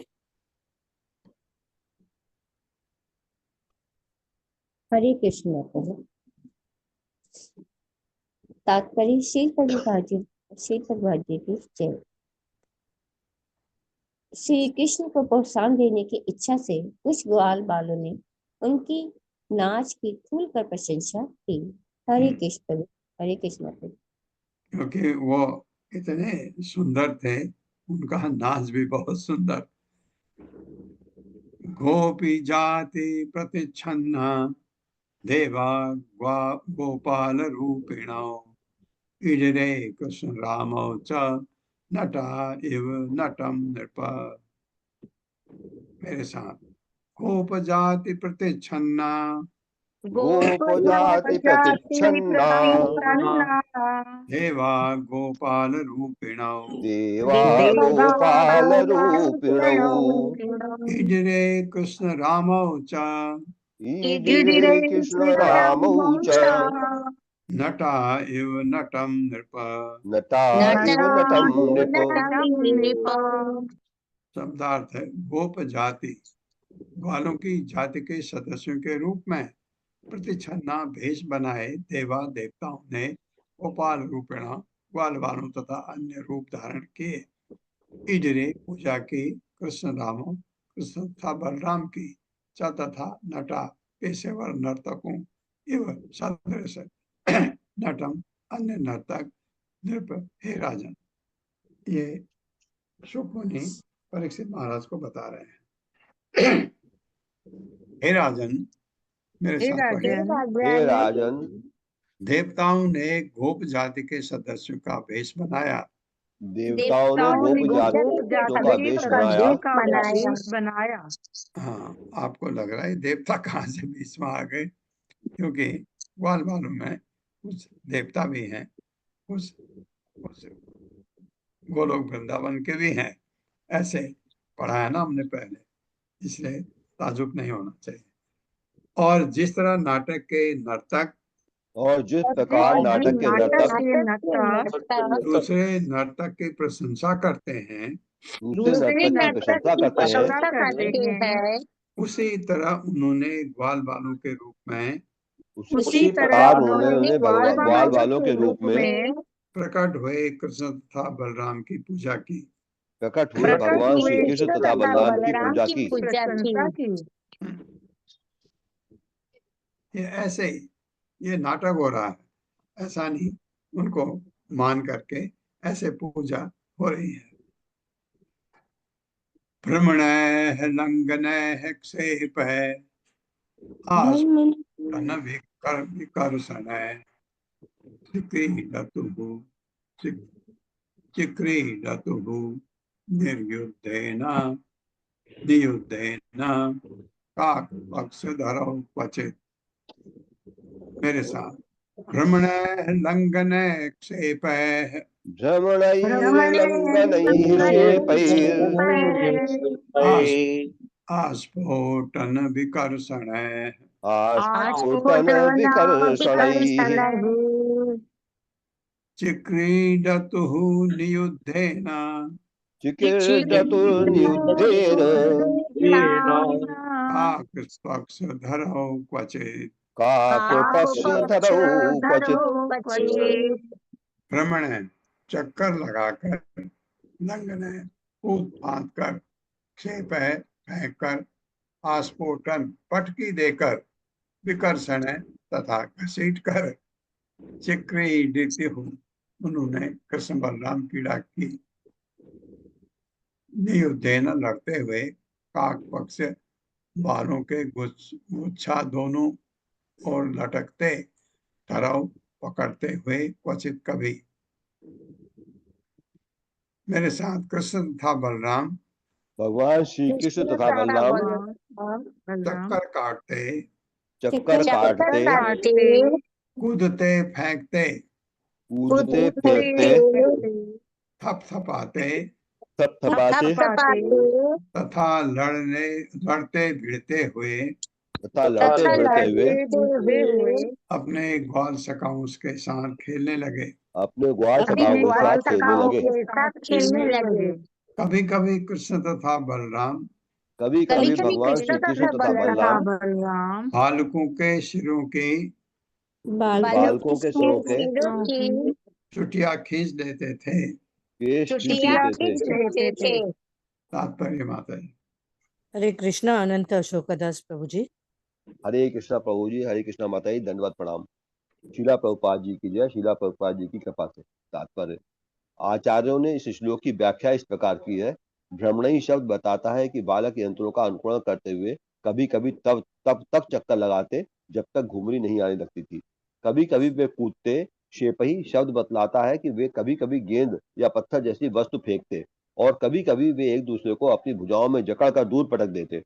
[SPEAKER 3] हरे कृष्ण प्रभु। तात्पर्य श्री प्रभुपाद जी की जय। श्री कृष्ण को प्रोत्साहन देने की इच्छा से कुछ ग्वाल बालों ने उनकी नाच की खुलकर प्रशंसा की। हरे कृष्ण प्रभु, हरे कृष्ण प्रभु।
[SPEAKER 1] क्योंकि वो इतने सुंदर थे, उनका नाच भी बहुत सुंदर। गोपी जाति प्रतिच्छन्ना देवा गोपाल रूपिणो ईडरे कृष्ण रामो च नटा इव नटम नृप। मेरे साथ, गोप जाति प्रतिच्छन्ना
[SPEAKER 6] गोप जाति प्रतिच्छन्ना
[SPEAKER 1] देवा गोपाल रूपिणो
[SPEAKER 6] देवा गोपाल रूपिणौ
[SPEAKER 1] ईडरे कृष्ण रामो च
[SPEAKER 6] ईडिरे कृष्ण रामौ च
[SPEAKER 1] नटा इव नटम नृप।
[SPEAKER 6] नटा इव नटं नृप।
[SPEAKER 1] शब्दार्थ है गोप जाति, ग्वालों की जाति के सदस्यों के रूप में प्रतिच्छन्ना भेष बनाए देवा देवताओं ने गोपाल रूपेण ग्वाल बालों तथा अन्य रूप धारण किए। इडरे पूजा की कृष्ण रामो, कृष्ण तथा बलराम की च तथा नटा पेशेवर नर्तकों एवं सदृश नटम अन्य नर्तक नृप। हे राजन, ये शुकमुनि परीक्षित महाराज को बता रहे हैं। हे राजन, मेरे
[SPEAKER 2] हे
[SPEAKER 1] साथ पढ़िए।
[SPEAKER 6] हे राजन,
[SPEAKER 1] देवताओं ने गोप जाति के सदस्यों का वेश बनाया।
[SPEAKER 6] देवताओं ने गोप जातियों का वेश बनाया।
[SPEAKER 1] हाँ, आपको लग रहा है देवता कहाँ से बीच में आ गए, क्योंकि ग्वाल बालों में कुछ देवता भी हैं, कुछ गोलोक वृंदावन के भी हैं। ऐसे पढ़ा है ना हमने पहले, इसलिए ताजुब नहीं होना चाहिए। और जिस तरह नाटक के नर्तक
[SPEAKER 6] और जिस प्रकार नाटक के नर्तक
[SPEAKER 1] दूसरे नर्तक की प्रशंसा करते हैं,
[SPEAKER 6] दूसरे नर्तक की प्रशंसा करते हैं,
[SPEAKER 1] उसी तरह उन्होंने ग्वाल बालों के रूप में
[SPEAKER 6] उसी प्रकार उन्होंने ग्वाल बालों के रूप में
[SPEAKER 1] प्रकट हुए कृष्ण तथा बलराम की पूजा की।
[SPEAKER 6] प्रकट हुए भगवान श्री कृष्ण तथा बलराम की पूजा की।
[SPEAKER 1] ये ऐसे ही ये नाटक हो रहा है, ऐसा नहीं, उनको मान करके ऐसे पूजा हो रही है। भ्रमणैः लंघनैः क्षेपैः आस्फुटन विकर्षणैः चिक्रीडतुः निर्युद्धेन नियुद्धेन काकपक्षधरौ क्वचित्। मेरे साथ, भ्रमणैः लंघनैः क्षेपैः आस्फोटन विकर्षणैः चिक्रीडतुः नियुद्धेन काकपक्षधरौ क्वचित्। भ्रमण है चक्कर लगाकर, लंघन है कूद फांद कर, क्षेप है फेंक कर, आस्फोटन पटकी देकर, विकर्षण है तथा घसीट कर, चिक्रीडितुः उन्होंने कृष्ण बलराम क्रीड़ा की, नियुद्धेन लड़ते हुए, काक पक्ष बालों के गुच्छा दोनों और लटकते, धराव पकड़ते हुए क्वचित कभी। मेरे साथ कृष्ण तथा बलराम,
[SPEAKER 6] भगवान श्री कृष्ण तथा बलराम
[SPEAKER 1] चक्कर
[SPEAKER 6] काटते,
[SPEAKER 1] कूदते फेंकते, थपथपाते तथा लड़ते भिड़ते हुए अपने ग्वाल सखाओं के साथ खेलने लगे। कभी कभी कृष्ण तथा बलराम
[SPEAKER 6] कभी कभी भगवान श्री कृष्ण तथा बलराम
[SPEAKER 2] बलराम
[SPEAKER 1] बालकों के सिरों की
[SPEAKER 6] बालकों के सिरों के
[SPEAKER 1] चुटिया खींच देते थे।
[SPEAKER 6] केश खींच लेते थे।
[SPEAKER 1] तात्पर्य माता जी।
[SPEAKER 4] हरे कृष्णा। अनंत अशोकदास प्रभु जी।
[SPEAKER 6] हरे कृष्णा प्रभु जी, हरे कृष्णा माता जी, दंडवत प्रणाम। शीला प्रभुपाद जी की जय। शीला प्रभुपाद जी की कृपा से तात्पर्य, आचार्यों ने इस श्लोक की व्याख्या इस प्रकार की है। भ्रमणई शब्द बताता है कि बालक यंत्रों का अनुकरण करते हुए कभी कभी तब तब तक चक्कर लगाते जब तक घुंघरी नहीं आने लगती थी। कभी कभी वे कूदते। शेपही शब्द बतलाता है कि वे कभी कभी गेंद या पत्थर जैसी वस्तु फेंकते और कभी कभी वे एक दूसरे को अपनी भुजाओं में जकड़कर दूर पटक देते।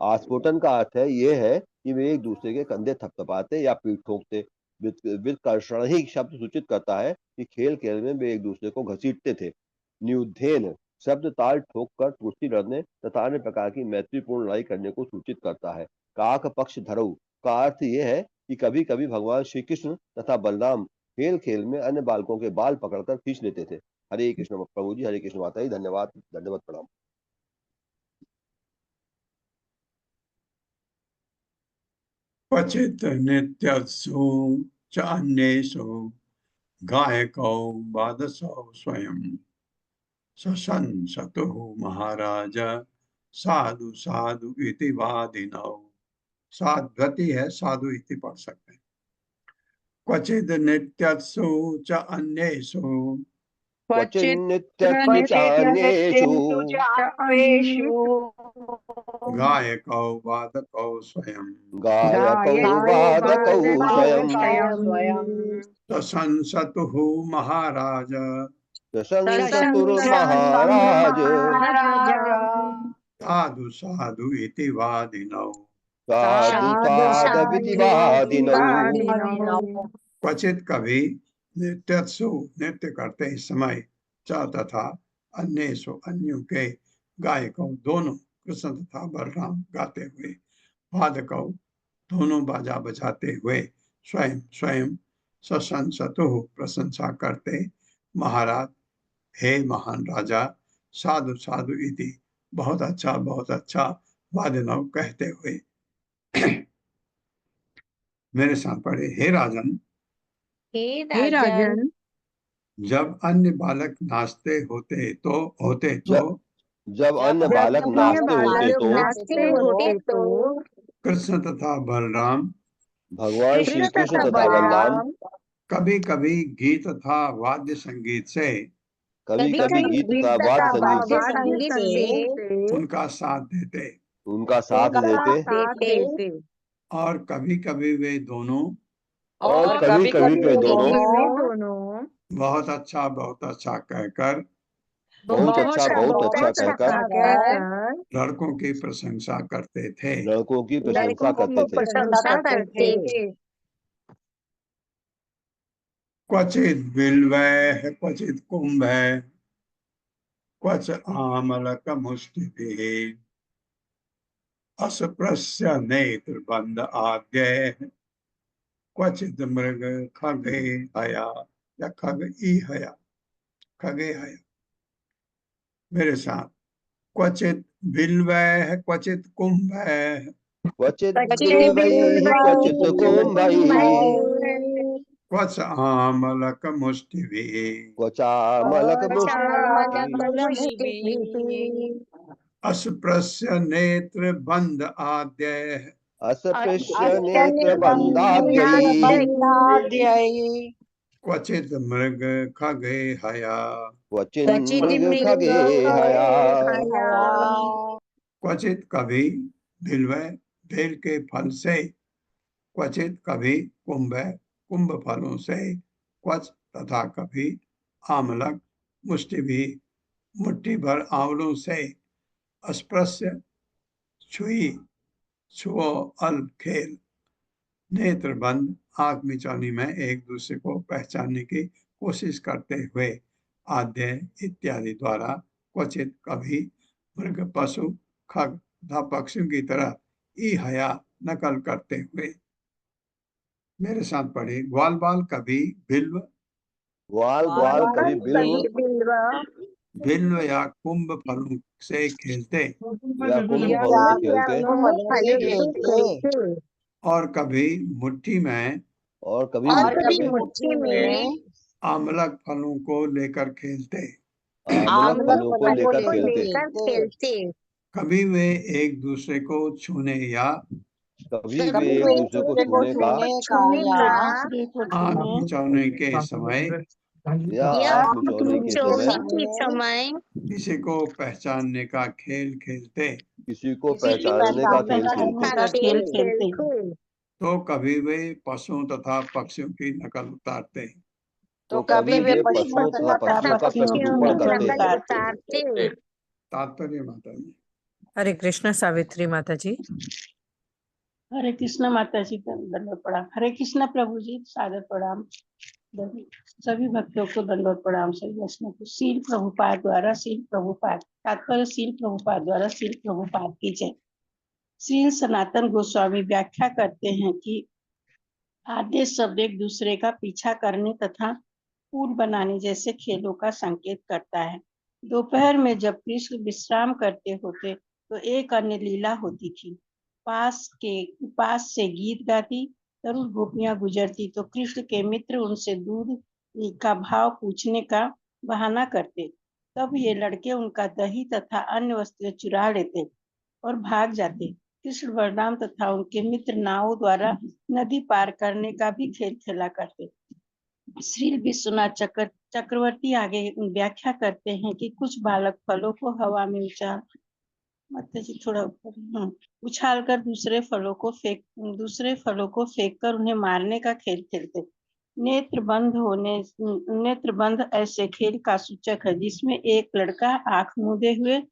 [SPEAKER 6] आस्फोटन का अर्थ है यह है कि वे एक दूसरे के कंधे थपथपाते या पीठ ठोकते। वित्कर्षण ही शब्द सूचित करता है कि खेल खेल में वे एक दूसरे को घसीटते थे। न्युद्धेन शब्द ताल ठोक कर कुश्ती लड़ने तथा अन्य प्रकार की मैत्रीपूर्ण लड़ाई करने को सूचित करता है। काक पक्ष धरऊ का अर्थ यह है कि कभी कभी भगवान श्री कृष्ण तथा बलराम खेल खेल में अन्य बालकों के बाल पकड़कर खींच लेते थे। हरे कृष्ण प्रभु जी, हरे कृष्ण माता जी, धन्यवाद, धन्यवाद, प्रणाम।
[SPEAKER 1] क्वचित् नित्यत्सु च अन्येषु गायकौ वादसौ स्वयं सशंसतुः महाराज साधु साधु इति वादिनौ। साध्वति है, साधु इति पढ़ सकते हैं। क्वचित् नित्यत्सु च अन्येषु
[SPEAKER 6] क्वचिन्नित्यत्सु चान्येषु
[SPEAKER 1] गायकौ वादकौ स्वयं
[SPEAKER 6] गायकौ वादकौ स्वयं
[SPEAKER 1] सशंसतुः महाराज
[SPEAKER 6] प्रशंसतुर्महाराज
[SPEAKER 1] साधु साधु इति वादिनौ।
[SPEAKER 6] साधु साधविधिवादिनौ।
[SPEAKER 1] क्वचित कभी नृत्यत्सु नृत्य करते समय च तथा अन्येषु अन्यों के गायकों दोनों कृष्ण तथा बलराम गाते हुए वादकों दोनों बाजा बजाते हुए स्वयं स्वयं सशंसतु प्रशंसा करते महाराज, हे महान राजा, साधु साधु इति बहुत अच्छा वादिनव कहते हुए। मेरे साथ पढ़े, हे राजन,
[SPEAKER 2] हे राजन,
[SPEAKER 1] जब अन्य बालक नाचते होते
[SPEAKER 6] जब अन्य बालक नाचते होते तो
[SPEAKER 1] कृष्ण तथा बलराम
[SPEAKER 6] भगवान श्री कृष्ण तथा बलराम
[SPEAKER 1] कभी कभी गीत तथा वाद्य संगीत से
[SPEAKER 6] कभी कभी गीत तथा वाद्य संगीत से
[SPEAKER 1] उनका साथ देते और कभी कभी वे दोनों
[SPEAKER 6] और कभी कभी वे दोनों
[SPEAKER 1] बहुत अच्छा कहकर
[SPEAKER 6] बहुत अच्छा कहकर
[SPEAKER 1] लड़कों की प्रशंसा करते थे।
[SPEAKER 6] लड़कों की प्रशंसा करते थे।
[SPEAKER 1] क्वचित बिल्वैः क्वचित कुंभैः क्वच आमलक मुष्टिभिः अस्पृश्य नेत्रबन्ध आद्यैः क्वचित मृग खगे हया या खगे हया। मेरे साथ, क्वचित बिल्वैः क्वचित कुंभैः
[SPEAKER 6] क्वचित बिल्वैः क्वचित कुंभैः
[SPEAKER 1] क्वच आमलक मुष्टिभिः
[SPEAKER 6] क्वचामलक
[SPEAKER 1] अस्पृश्य नेत्र बंद आद्यैः
[SPEAKER 6] अस्पृश्य नेत्रबन्धाद्यैः
[SPEAKER 1] क्वचित मृग खगे हया
[SPEAKER 6] क्वचिन्मृग खगे हया।
[SPEAKER 1] क्वचित कभी बिल्वै बेल के फल से, क्वचित कभी कुंभ फलों से, क्वच तथा कभी आमलक मुट्ठी भर आंवलों से, अस्पृश्य छुओ अल खेल, नेत्र बंद आंख मिचौनी में एक दूसरे को पहचानने की कोशिश करते हुए, आद्य इत्यादि द्वारा, क्वचित कभी मृग पशु खग तथा पक्षियों की तरह ई हया नकल करते हुए। मेरे साथ पढ़े, ग्वाल बाल कभी बिल्व
[SPEAKER 6] ग्वाल बाल कभी बिल्व
[SPEAKER 1] बिल्व या कुंभ फलों से खेलते,
[SPEAKER 6] या कुंभ फलों से खेलते,
[SPEAKER 1] और कभी मुट्ठी में
[SPEAKER 6] और कभी
[SPEAKER 2] मुट्ठी में
[SPEAKER 1] आमलक फलों को लेकर खेलते।
[SPEAKER 6] आमलक फलों को लेकर खेलते।
[SPEAKER 2] खेलते।
[SPEAKER 1] कभी वे एक दूसरे को छूने या
[SPEAKER 6] कभी वे एक दूसरे को छूने का
[SPEAKER 1] आग मिचौने के समय
[SPEAKER 6] या आग मिचौने के समय
[SPEAKER 1] किसी को पहचानने का खेल खेलते।
[SPEAKER 6] किसी को पहचानने का खेल खेलते।
[SPEAKER 1] तो कभी वे पशुओं तथा पक्षियों की नकल उतारते।
[SPEAKER 6] तो कभी वे पशुओं तथा पक्षियों का प्रतिरूपण करते।
[SPEAKER 1] तात्पर्य माता जी।
[SPEAKER 4] हरे कृष्ण सावित्री माता जी।
[SPEAKER 7] हरे कृष्ण माता जी का दंडवत प्रणाम। हरे कृष्ण प्रभु जी सादर प्रणाम। सभी भक्तों को दंडवत प्रणाम। सभी वैष्णव को शील प्रभुपाद द्वारा शील प्रभुपाद तात्पर्य शील प्रभुपाद द्वारा शील प्रभुपाद की जय। श्री सनातन गोस्वामी व्याख्या करते हैं कि आदेश शब्द एक दूसरे का पीछा करने तथा पुल बनाने जैसे खेलों का संकेत करता है। दोपहर में जब कृष्ण विश्राम करते होते तो एक अन्य लीला होती थी। पास से गीत गाती तरुण गोपियां गुजरती तो कृष्ण के मित्र उनसे दूध का भाव पूछने का बहाना करते। तब ये लड़के उनका दही तथा अन्य वस्तुएं चुरा लेते और भाग जाते। कृष्ण बलराम तथा उनके मित्र नावों द्वारा नदी पार करने का भी खेल खेला करते। श्री विश्वनाथ चक्रवर्ती आगे व्याख्या करते हैं कि कुछ बालक फलों को हवा में उछाल कर दूसरे फलों को फेंक कर उन्हें मारने का खेल खेलते। नेत्र बंद ऐसे खेल का सूचक है जिसमें एक लड़का आंख मूंदे हुए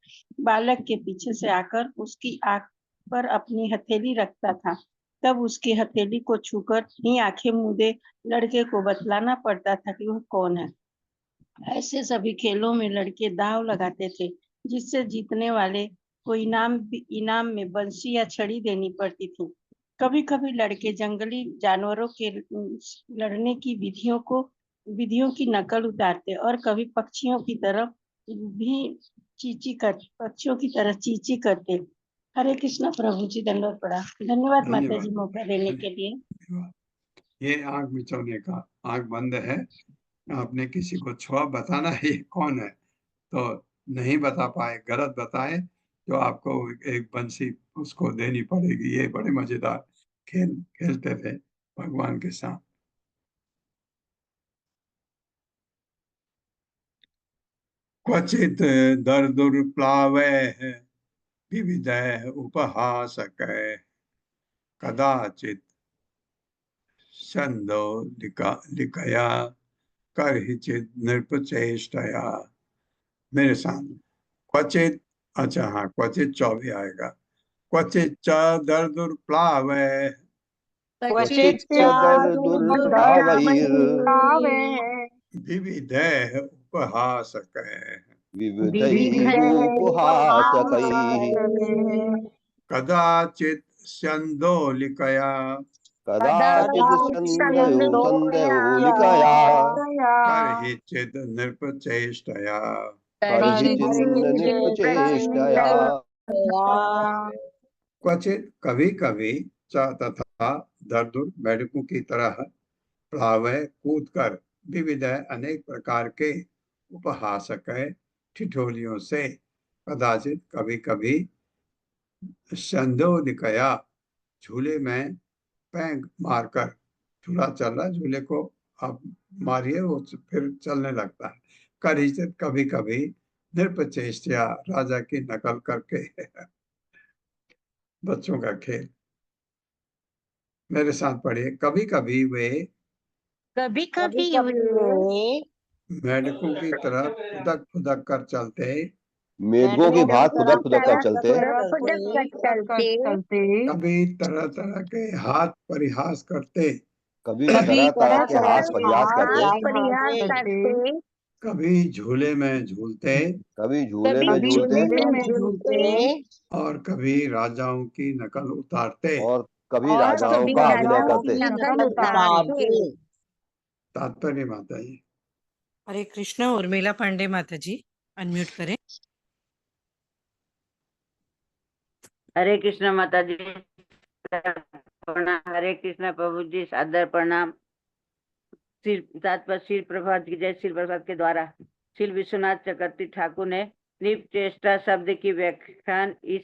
[SPEAKER 7] बालक के पीछे से आकर उसकी आंख पर अपनी हथेली रखता था। तब उसकी हथेली को छूकर ही आंखें मूंदे लड़के को बतलाना पड़ता था कि वह कौन है। ऐसे सभी खेलों में लड़के दांव लगाते थे जिससे जीतने वाले को इनाम में बंसी या छड़ी देनी पड़ती थी। कभी कभी लड़के जंगली जानवरों के लड़ने की विधियों की नकल उतारते और कभी पक्षियों की तरह चींची करते। हरे कृष्णा प्रभु जी दंडवत प्रणाम। धन्यवाद माता जी मौका देने के लिए।
[SPEAKER 1] ये आग मिचौने का आग बंद है, आपने किसी को छुआ बताना है ये कौन है, तो नहीं बता पाए गलत बताए तो आपको एक बंसी उसको देनी पड़ेगी। ये बड़े मजेदार खेल खेलते थे भगवान के साथ। क्वचित दर्दुर्प्लावै विविधैः उपहासकैः कदाचित् छन्दोलिकया कर्हिचित् नृपचेष्टया। मेरे सामने क्वचित, अच्छा हाँ क्वचित 24 आएगा। क्वचित च दर्दुर्प्लावैः विविधैः उपहासकैः कदाचित् छन्दोलिकया कर्हिचित् नृपचेष्टया। क्वचित कभी कभी च तथा दर्दुर मेढकों की तरह प्लावै कूद कर विविध अनेक प्रकार के उपहासक ठिठोलियों से कदाचित कभी कभी संदोलिकया झूले में पैंग मारकर, झूला चल रहा झूले को आप मारिए वो फिर चलने लगता है। करिचित कभी कभी नृपचेष्टया राजा की नकल करके बच्चों का खेल। मेरे साथ पढ़िए। कभी कभी वे मेढकों की तरह फुदक फुदक कर चलते,
[SPEAKER 6] मेढकों की भांति फुदक फुदक कर चलते,
[SPEAKER 1] कभी तरह तरह के हाथ परिहास करते,
[SPEAKER 6] कभी तरह तरह के हाथ प्रयास करते,
[SPEAKER 1] कभी झूले में झूलते,
[SPEAKER 6] कभी झूले में झूलते
[SPEAKER 1] और कभी राजाओं की नकल उतारते,
[SPEAKER 6] और कभी राजाओं का अभिनय करते।
[SPEAKER 1] तात्पर्य माता जी।
[SPEAKER 4] हरे कृष्ण उर्मिला पांडे माता जी। अनम्यूट करें।
[SPEAKER 8] हरे कृष्ण माता जी प्रणाम। हरे कृष्ण प्रभु जी सादर प्रणाम। श्री प्रभात की जय। श्री प्रभात के द्वारा श्री विश्वनाथ चक्रवर्ती ठाकुर ने निप चेष्टा शब्द की व्याख्यान इस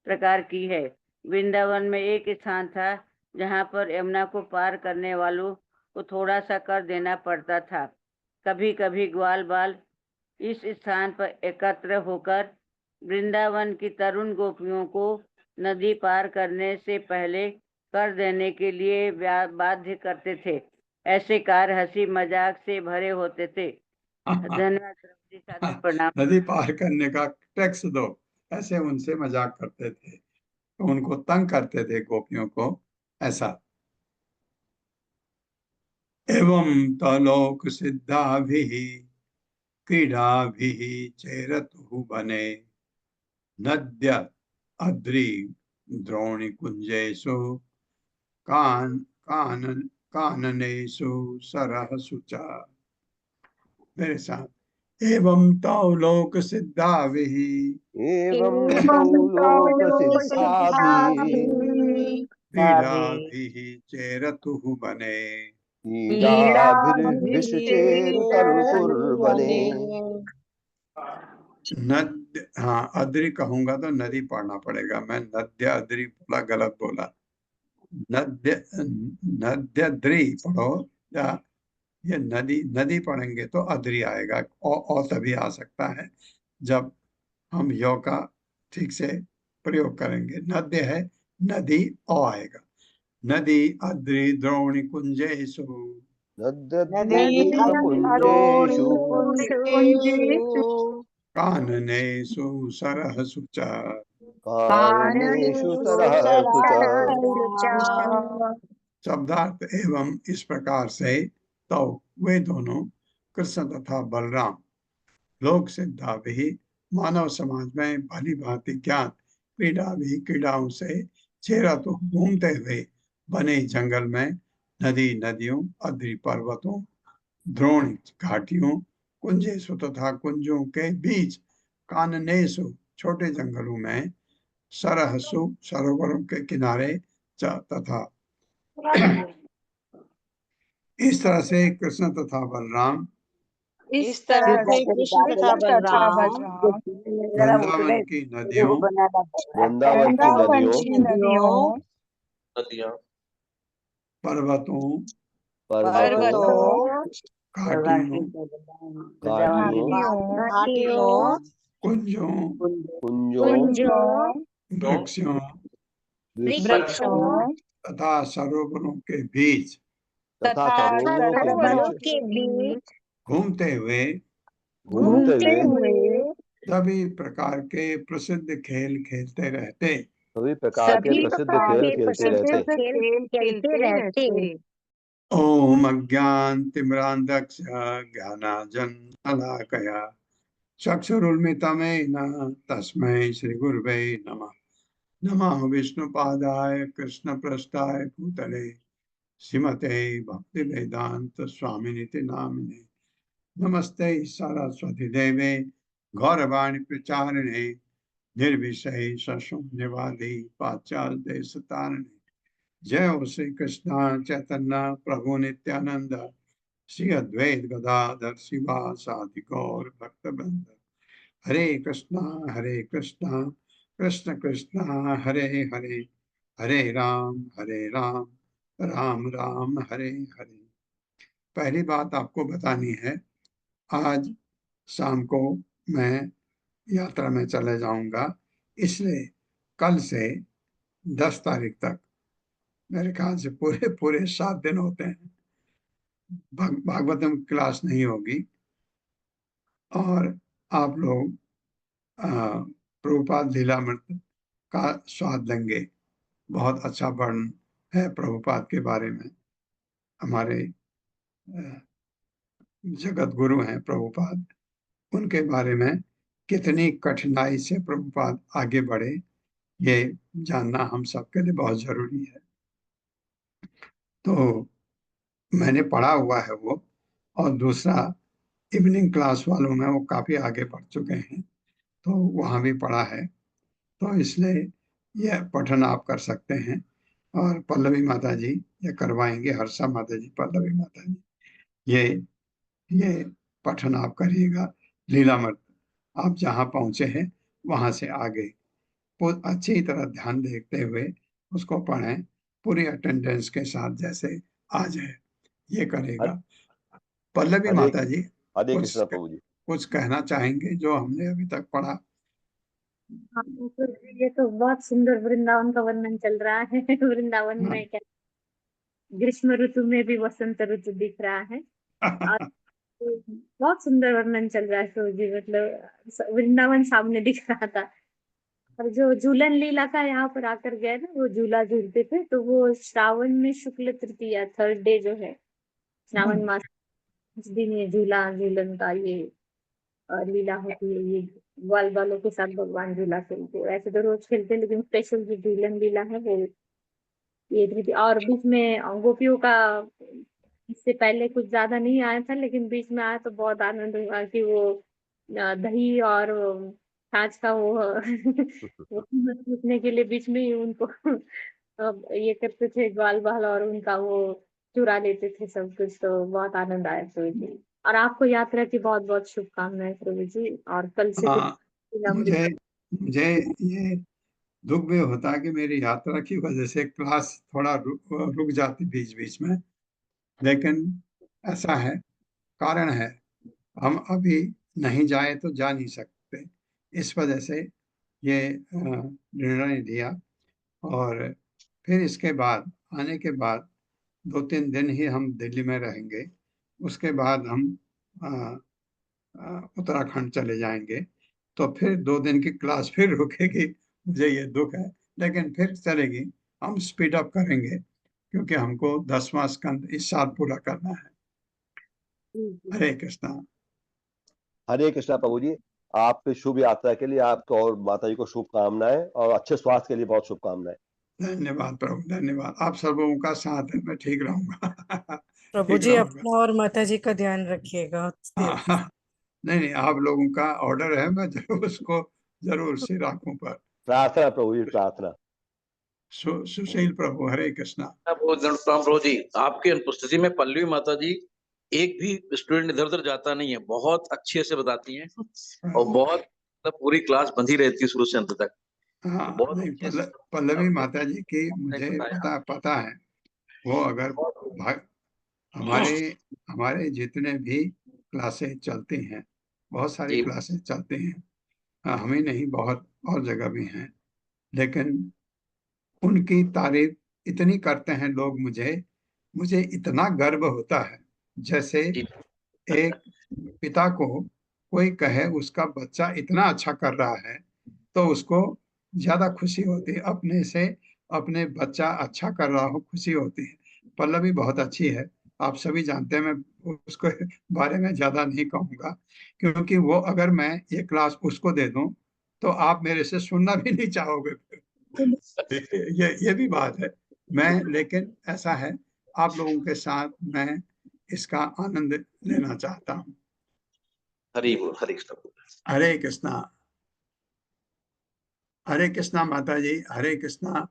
[SPEAKER 8] प्रकार की है। वृंदावन में एक स्थान था जहाँ पर यमुना को पार करने वालों को थोड़ा सा कर देना पड़ता था। कभी कभी ग्वाल बाल इस स्थान पर एकत्र होकर वृंदावन की तरुण गोपियों को नदी पार करने से पहले कर देने के लिए बाध्य करते थे। ऐसे कार्य हंसी मजाक से भरे होते थे। धन्यवाद प्रभु जी, सादर प्रणाम।
[SPEAKER 1] नदी पार करने का टैक्स दो, ऐसे उनसे मजाक करते थे, तो उनको तंग करते थे गोपियों को, ऐसा। एवं तलोक सिद्धाभिः क्रीडाभिः चेरतुः वने नद्य अद्रि द्रोणी कुंजेषु काननेषु सरहसु च। मेरे साथ। एवं तौ लोक सिद्धाभिः
[SPEAKER 6] एवं तौ लोक सिद्धाभिः
[SPEAKER 1] क्रीडाभिः चेरतुः वने
[SPEAKER 6] क्रीडाभिर्भिषचेरुतरुकुर्वने।
[SPEAKER 1] नद्य, हाँ अद्रि कहूंगा तो नदी पढ़ना पड़ेगा, मैं नद्य अद्रि बोला, गलत बोला। नद्य नद्यद्रि पढ़ो, या ये नदी नदी पढ़ेंगे तो अद्रि आएगा। औ तभी आ सकता है जब हम यो का ठीक से प्रयोग करेंगे। नद्य है नदी, ओ आएगा। नदी अद्रि द्रोणी कुंजेषु
[SPEAKER 6] नद्यद्रिकुञ्जेषु
[SPEAKER 1] काननेषु सरहसु च।
[SPEAKER 6] काननेषु सरहसु च।
[SPEAKER 1] शब्दार्थ एवं इस प्रकार से तो वे दोनों कृष्ण तथा बलराम लोक सिद्धा भी मानव समाज में भली भांति ज्ञान क्रीड़ा भी क्रीड़ाओं से चेहरा तो घूमते हुए बने जंगल में नदी नदियों अद्रि पर्वतों द्रोण घाटियों कुंजेशु तथा कुंजों के बीच काननेशु छोटे जंगलों में सरहसु सरोवरों के किनारे तथा इस तरह से कृष्ण तथा बलराम
[SPEAKER 5] इस तरह से कृष्ण तथा बलराम
[SPEAKER 1] वृंदावन की नदियों
[SPEAKER 6] वृंदावन की नदियों
[SPEAKER 1] पर्वतों घाटियों कुंजों वृक्षों तथा सरोवरों के बीच
[SPEAKER 6] तथा सरोवरों के बीच
[SPEAKER 1] घूमते हुए सभी प्रकार के प्रसिद्ध खेल खेलते रहते।
[SPEAKER 6] सभी प्रकार के प्रसिद्ध खेल खेलते रहते।
[SPEAKER 1] ओम अज्ञानतिमिरान्धस्य ज्ञानाञ्जनशलाकया चक्षुरुन्मिलितं तस्मै श्रीगुरवे नमः। नमः विष्णुपादाय कृष्णप्रेष्ठाय भूतले श्रीमते भक्तिवेदांत स्वामिनिति नामिने। नमस्ते सरस्वती देवे गौरवाणी प्रचारिणे निर्विषय शून्यवादी पाश्चात्य देशतारिणे। जय हो श्री कृष्ण चैतन्य प्रभु नित्यानंद श्री अद्वैत गदाधर शिवासादि गौर भक्तवृंद। हरे कृष्णा कृष्ण कृष्ण हरे हरे, हरे राम राम राम हरे हरे। पहली बात आपको बतानी है, आज शाम को मैं यात्रा में चले जाऊंगा, इसलिए कल से 10 तारीख तक मेरे ख्याल से पूरे 7 दिन होते हैं, भागवतम क्लास नहीं होगी और आप लोग प्रभुपाद लीलामृत का स्वाद लेंगे। बहुत अच्छा वर्णन है प्रभुपाद के बारे में। हमारे जगत गुरु हैं प्रभुपाद, उनके बारे में कितनी कठिनाई से प्रभुपाद आगे बढ़े, ये जानना हम सबके लिए बहुत जरूरी है। तो मैंने पढ़ा हुआ है वो। और दूसरा, इवनिंग क्लास वालों में वो काफी आगे बढ़ चुके हैं, तो वहाँ भी पढ़ा है, तो इसलिए यह पठन आप कर सकते हैं। और पल्लवी माता जी ये करवाएंगे, हर्षा माता जी, पल्लवी माता जी, ये पठन आप करिएगा। लीलामृत आप जहाँ पहुंचे हैं वहां से आगे अच्छी तरह ध्यान देखते हुए उसको पढ़ें, पूरी अटेंडेंस के साथ जैसे आ जाए, ये करेगा। पल्लवी
[SPEAKER 6] हरे
[SPEAKER 1] माता जी
[SPEAKER 6] हरे
[SPEAKER 1] कुछ
[SPEAKER 6] कृष्णा प्रभु जी।
[SPEAKER 1] कुछ कहना चाहेंगे जो हमने अभी तक पढ़ा?
[SPEAKER 2] हाँ, तो ये तो बहुत सुंदर वृंदावन का वर्णन चल रहा है। वृंदावन
[SPEAKER 1] हाँ।
[SPEAKER 2] में क्या ग्रीष्म ऋतु में भी वसंत ऋतु दिख रहा है। और बहुत सुंदर वर्णन चल रहा है तो जी, मतलब वृंदावन सामने दिख रहा था। और जो झूलन लीला का यहाँ पर आकर गया ना, वो झूला झूलते थे, तो वो श्रावण में शुक्ल तृतीया, थर्ड डे जो है श्रावण मास, उस दिन ये झूला झूलन का ये लीला होती है। ये ग्वाल बालों के साथ भगवान झूला खेलते हैं। वैसे तो रोज खेलते हैं, लेकिन स्पेशल जो झूलन लीला है वो ये तृतीया। और बीच में गोपियों का इससे पहले कुछ ज्यादा नहीं आया था, लेकिन बीच में आया तो बहुत आनंद हुआ कि वो दही और छाछ का वो वो कीमत पूछने के लिए बीच में ही उनको ये करते थे ग्वाल बाल, और उनका वो चुरा लेते थे सब कुछ। तो बहुत आनंद आया प्रभु जी। और आपको यात्रा की बहुत बहुत शुभकामनाएं प्रभु जी। और कल से तो
[SPEAKER 1] हाँ, मुझे मुझे ये दुख भी होता है कि मेरी यात्रा की वजह से क्लास थोड़ा रुक जाती बीच बीच में, लेकिन ऐसा है, कारण है, हम अभी नहीं जाए तो जा नहीं सकते, इस वजह से ये निर्णय लिया। और फिर इसके बाद आने के बाद 2-3 दिन ही हम दिल्ली में रहेंगे, उसके बाद हम उत्तराखंड चले जाएंगे, तो फिर 2 दिन की क्लास फिर रुकेगी। मुझे ये दुख है, लेकिन फिर चलेगी, हम स्पीड अप करेंगे क्योंकि हमको 10वां स्कंद इस साल पूरा करना है। हरे कृष्णा।
[SPEAKER 6] हरे कृष्णा प्रभु जी। आपकी शुभ यात्रा के लिए आपको और माता जी को शुभकामनाएं और अच्छे स्वास्थ्य के लिए बहुत शुभकामनाएं।
[SPEAKER 1] धन्यवाद प्रभु, धन्यवाद। आप सब लोगों का साथ है, मैं ठीक रहूंगा।
[SPEAKER 4] प्रभु
[SPEAKER 1] ठीक
[SPEAKER 4] जी
[SPEAKER 1] रहूंगा।
[SPEAKER 4] अपना और माता जी का ध्यान रखिएगा।
[SPEAKER 1] हाँ, हाँ। नहीं नहीं, आप लोगों का ऑर्डर है, मैं जरूर उसको जरूर सिर आंखों पर।
[SPEAKER 6] प्रार्थना प्रभु जी, प्रार्थना।
[SPEAKER 1] सुशील प्रभु, हरे कृष्णा।
[SPEAKER 9] बहुत प्रणाम प्रभु जी। आपकी अनुपस्थिति में पल्लवी माता जी एक भी स्टूडेंट इधर उधर जाता नहीं है, बहुत अच्छे से बताती हैं और बहुत मतलब पूरी क्लास बंधी रहती है शुरू से अंत तक।
[SPEAKER 1] हाँ,
[SPEAKER 9] बहुत
[SPEAKER 1] नहीं,
[SPEAKER 9] अच्छे से
[SPEAKER 1] पल्लवी माता जी की मुझे
[SPEAKER 9] बताया।
[SPEAKER 1] पता है। वो अगर हमारे हमारे जितने भी क्लासेस चलती हैं, बहुत सारी
[SPEAKER 9] जी
[SPEAKER 1] क्लासेस चलती हैं, हमें नहीं, बहुत और जगह भी हैं, लेकिन उनकी तारीफ इतनी करते हैं लोग, मुझे मुझे इतना गर्व होता है। जैसे
[SPEAKER 9] जी
[SPEAKER 1] एक पिता को कोई कहे उसका बच्चा इतना अच्छा कर रहा है, तो उसको ज्यादा खुशी होती है, अपने से अपने बच्चा अच्छा कर रहा हो खुशी होती है। पल्लवी बहुत अच्छी है, आप सभी जानते हैं, मैं उसको बारे में ज्यादा नहीं कहूंगा, क्योंकि वो अगर मैं ये क्लास उसको दे दूं तो आप मेरे से सुनना भी नहीं चाहोगे फिर। ये भी बात है। मैं लेकिन ऐसा है, आप लोगों के साथ मैं इसका आनंद लेना चाहता हूँ।
[SPEAKER 9] हरी बोल, हरे कृष्ण बोल।
[SPEAKER 1] हरे कृष्णा। हरे कृष्णा माता जी, हरे कृष्णा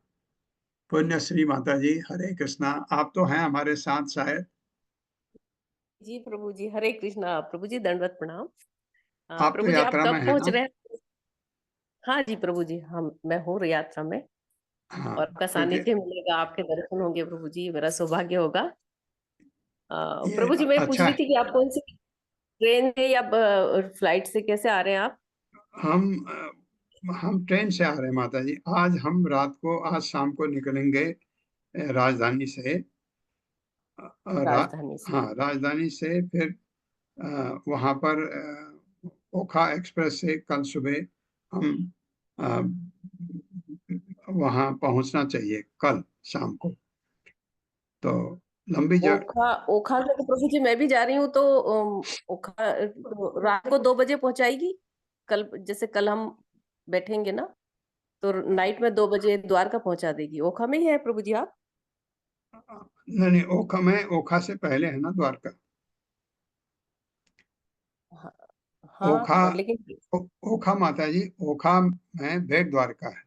[SPEAKER 1] पुण्यश्री माता जी, हरे कृष्णा। आप तो हैं हमारे साथ शायद।
[SPEAKER 10] जी प्रभु जी, हरे कृष्णा। प्रभु जी दंडवत प्रणाम।
[SPEAKER 1] आप तो
[SPEAKER 10] प्रभु जी आप
[SPEAKER 1] यात्रा में
[SPEAKER 10] कब
[SPEAKER 1] है
[SPEAKER 10] पहुंच
[SPEAKER 1] ना?
[SPEAKER 10] रहे हैं? हाँ जी प्रभु जी, हम मैं हूँ यात्रा में
[SPEAKER 1] हाँ,
[SPEAKER 10] और आपका
[SPEAKER 1] क्योंकि
[SPEAKER 10] सानिध्य मिलेगा, आपके दर्शन होंगे प्रभु जी, मेरा सौभाग्य होगा।
[SPEAKER 1] ये
[SPEAKER 10] प्रभु जी मैं पूछ
[SPEAKER 1] अच्छा
[SPEAKER 10] रही
[SPEAKER 1] है।
[SPEAKER 10] थी कि आप कौन सी ट्रेन से या फ्लाइट से कैसे आ रहे हैं आप?
[SPEAKER 1] हम ट्रेन से आ रहे हैं माता जी। आज हम रात को, आज शाम को निकलेंगे राजधानी से। अ, रा,
[SPEAKER 10] राजधानी से?
[SPEAKER 1] हाँ, राजधानी से फिर वहाँ पर ओखा एक्सप्रेस से कल सुबह हम वहाँ पहुँचना चाहिए कल शाम को। तो लंबी
[SPEAKER 10] ओखा ओखा से तो प्रभु जी मैं भी जा रही हूँ, तो ओखा तो रात को 2 बजे पहुंचाएगी कल, जैसे कल हम बैठेंगे ना तो नाइट में 2 बजे द्वारका पहुंचा देगी। ओखा में ही है प्रभु जी आप?
[SPEAKER 1] नहीं नहीं, ओखा में, ओखा से पहले है ना द्वारका।
[SPEAKER 10] हाँ
[SPEAKER 1] ओखा
[SPEAKER 10] लेकिन
[SPEAKER 1] ओखा माता जी, ओखा में बेट द्वारका है।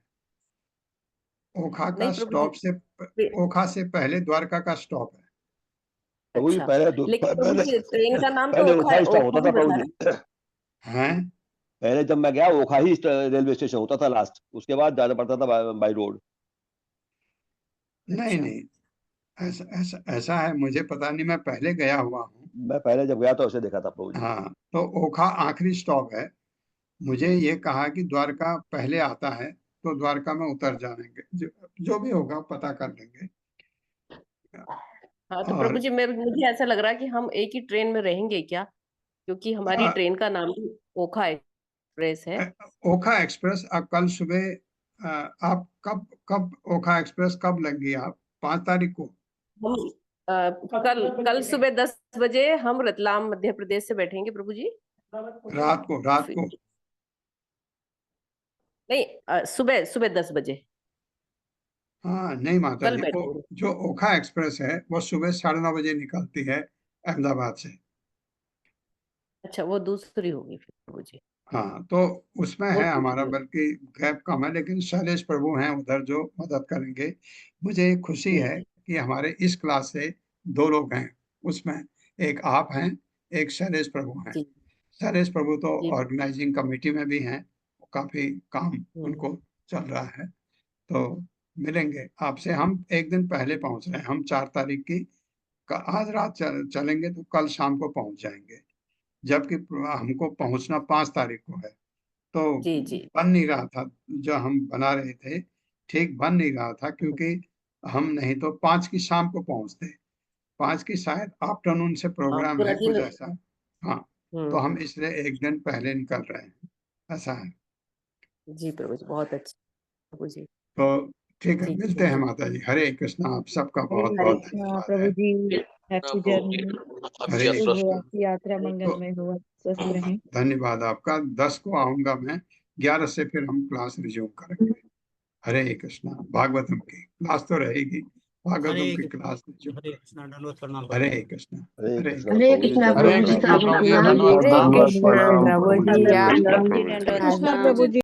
[SPEAKER 1] ओखा का
[SPEAKER 10] नहीं प्रभु
[SPEAKER 1] स्टॉप
[SPEAKER 10] जी
[SPEAKER 1] से ओखा से पहले द्वारका का स्टॉप है।
[SPEAKER 6] प्रभु जी
[SPEAKER 10] अच्छा
[SPEAKER 6] पहले
[SPEAKER 10] लेकिन प्रभु
[SPEAKER 6] पहले
[SPEAKER 10] जी ट्रेन का नाम तो
[SPEAKER 6] पहले
[SPEAKER 10] ओखा
[SPEAKER 6] ओखा स्टॉप
[SPEAKER 10] ओखा
[SPEAKER 6] होता
[SPEAKER 10] ही
[SPEAKER 6] था प्रभु
[SPEAKER 10] बता
[SPEAKER 6] जी।
[SPEAKER 10] रहा
[SPEAKER 1] हैं?
[SPEAKER 6] पहले जब मैं गया ओखा ही रेलवे स्टेशन होता था लास्ट, उसके बाद जाना पड़ता था बाई रोड।
[SPEAKER 1] नहीं
[SPEAKER 10] अच्छा
[SPEAKER 1] नहीं, ऐसा है, मुझे पता नहीं, मैं पहले गया हुआ हूँ।
[SPEAKER 6] मैं पहले जब गया था उसे देखा था प्रभु जी।
[SPEAKER 1] हाँ, तो ओखा आखिरी स्टॉप है। मुझे ये कहा कि द्वारका पहले आता है, तो द्वारका में उतर जाएंगे, जो भी होगा पता कर लेंगे।
[SPEAKER 10] हाँ तो प्रभु
[SPEAKER 1] और
[SPEAKER 10] जी मुझे ऐसा लग रहा है कि हम एक ही ट्रेन में रहेंगे क्या, क्योंकि हमारी ट्रेन का नाम भी ओखा एक्सप्रेस है।
[SPEAKER 1] ओखा एक्सप्रेस कल सुबह, आप कब ओखा एक्सप्रेस कब लेंगी आप? 5 तारीख को?
[SPEAKER 10] हम कल सुबह 10 बजे हम रतलाम मध्य प्रदेश से बैठेंगे प्रभु जी।
[SPEAKER 1] रात को?
[SPEAKER 10] नहीं सुबह सुबह 10 बजे
[SPEAKER 1] हाँ नहीं माता
[SPEAKER 10] कल
[SPEAKER 1] जी, वो
[SPEAKER 10] बैठेंगे।
[SPEAKER 1] जो ओखा एक्सप्रेस है वो सुबह 9:30 बजे निकलती है अहमदाबाद से।
[SPEAKER 10] अच्छा वो दूसरी होगी फिर प्रभु जी।
[SPEAKER 1] हाँ, तो उसमें
[SPEAKER 10] वो
[SPEAKER 1] है हमारा,
[SPEAKER 10] दूसरी होगी।
[SPEAKER 1] बल्कि गैप कम है, लेकिन शैलेश प्रभु हैं उधर जो मदद करेंगे। मुझे खुशी
[SPEAKER 10] जी
[SPEAKER 1] है
[SPEAKER 10] जी
[SPEAKER 1] कि हमारे इस क्लास से 2 लोग हैं उसमें, एक आप हैं, एक शैलेश प्रभु हैं।
[SPEAKER 10] जी
[SPEAKER 1] शैलेश प्रभु तो
[SPEAKER 10] जी
[SPEAKER 1] ऑर्गेनाइजिंग कमेटी में भी हैं, काफी काम
[SPEAKER 10] हम्म,
[SPEAKER 1] उनको चल रहा है। तो मिलेंगे आपसे, हम एक दिन पहले पहुंच रहे हैं, हम 4 तारीख की आज रात चलेंगे तो कल शाम को पहुंच जाएंगे, जबकि हमको पहुंचना 5 तारीख को है। तो
[SPEAKER 10] जी जी
[SPEAKER 1] बन नहीं रहा था, जो हम बना रहे थे ठीक बन नहीं रहा था, क्योंकि हम नहीं तो 5 की शाम को पहुंचते, 5 की शायद आफ्टरनून से
[SPEAKER 10] हाँ
[SPEAKER 1] प्रोग्राम
[SPEAKER 10] पूरा
[SPEAKER 1] है कुछ
[SPEAKER 10] दिन।
[SPEAKER 1] ऐसा। हाँ, तो हम
[SPEAKER 10] हम्म,
[SPEAKER 1] इसलिए एक दिन पहले निकल रहे हैं, ऐसा है।
[SPEAKER 10] जी प्रभु जी बहुत अच्छा प्रभु जी।
[SPEAKER 1] तो ठीक है,
[SPEAKER 10] जी
[SPEAKER 1] मिलते हैं
[SPEAKER 10] ठीक
[SPEAKER 1] माता जी। हरे कृष्णा, आप सबका बहुत
[SPEAKER 4] हरे
[SPEAKER 1] बहुत
[SPEAKER 4] कृष्णा
[SPEAKER 1] धन्यवाद
[SPEAKER 4] प्रभु
[SPEAKER 1] है।
[SPEAKER 4] जी, हैप्पी जर्नी,
[SPEAKER 1] हरे
[SPEAKER 4] शुभ हो
[SPEAKER 1] कृष्णा।
[SPEAKER 4] आपकी यात्रा,
[SPEAKER 1] तो
[SPEAKER 4] मंगलमय हो, आप स्वस्थ रहें।
[SPEAKER 1] धन्यवाद आपका। 10 को आऊंगा मैं, 11 से फिर हम क्लास रिज्यूम करेंगे। हरे कृष्णा। भागवतम की क्लास तो रहेगी, भागवतम की क्लास रिज्यूम।
[SPEAKER 11] हरे कृष्णा, दंडवत प्रणाम।
[SPEAKER 1] हरे कृष्णा।
[SPEAKER 6] हरे
[SPEAKER 1] हरे
[SPEAKER 6] कृष्णा
[SPEAKER 3] हरे
[SPEAKER 6] प्रभु जी,
[SPEAKER 3] कृष्णा
[SPEAKER 1] हरे
[SPEAKER 3] प्रभु जी,
[SPEAKER 1] कृष्णा
[SPEAKER 3] साधु
[SPEAKER 1] प्रभु जी,
[SPEAKER 3] प्रणाम।
[SPEAKER 1] दंडवत
[SPEAKER 4] हरे
[SPEAKER 1] प्रणाम।
[SPEAKER 4] कृष्णा
[SPEAKER 6] प्रणाम
[SPEAKER 4] प्रभु
[SPEAKER 6] प्रभु
[SPEAKER 4] जी,
[SPEAKER 6] जी।
[SPEAKER 4] आप
[SPEAKER 8] प्रभु जी, दंडवत
[SPEAKER 4] कृष्णा
[SPEAKER 8] प्रणाम।
[SPEAKER 4] प्रभु जी।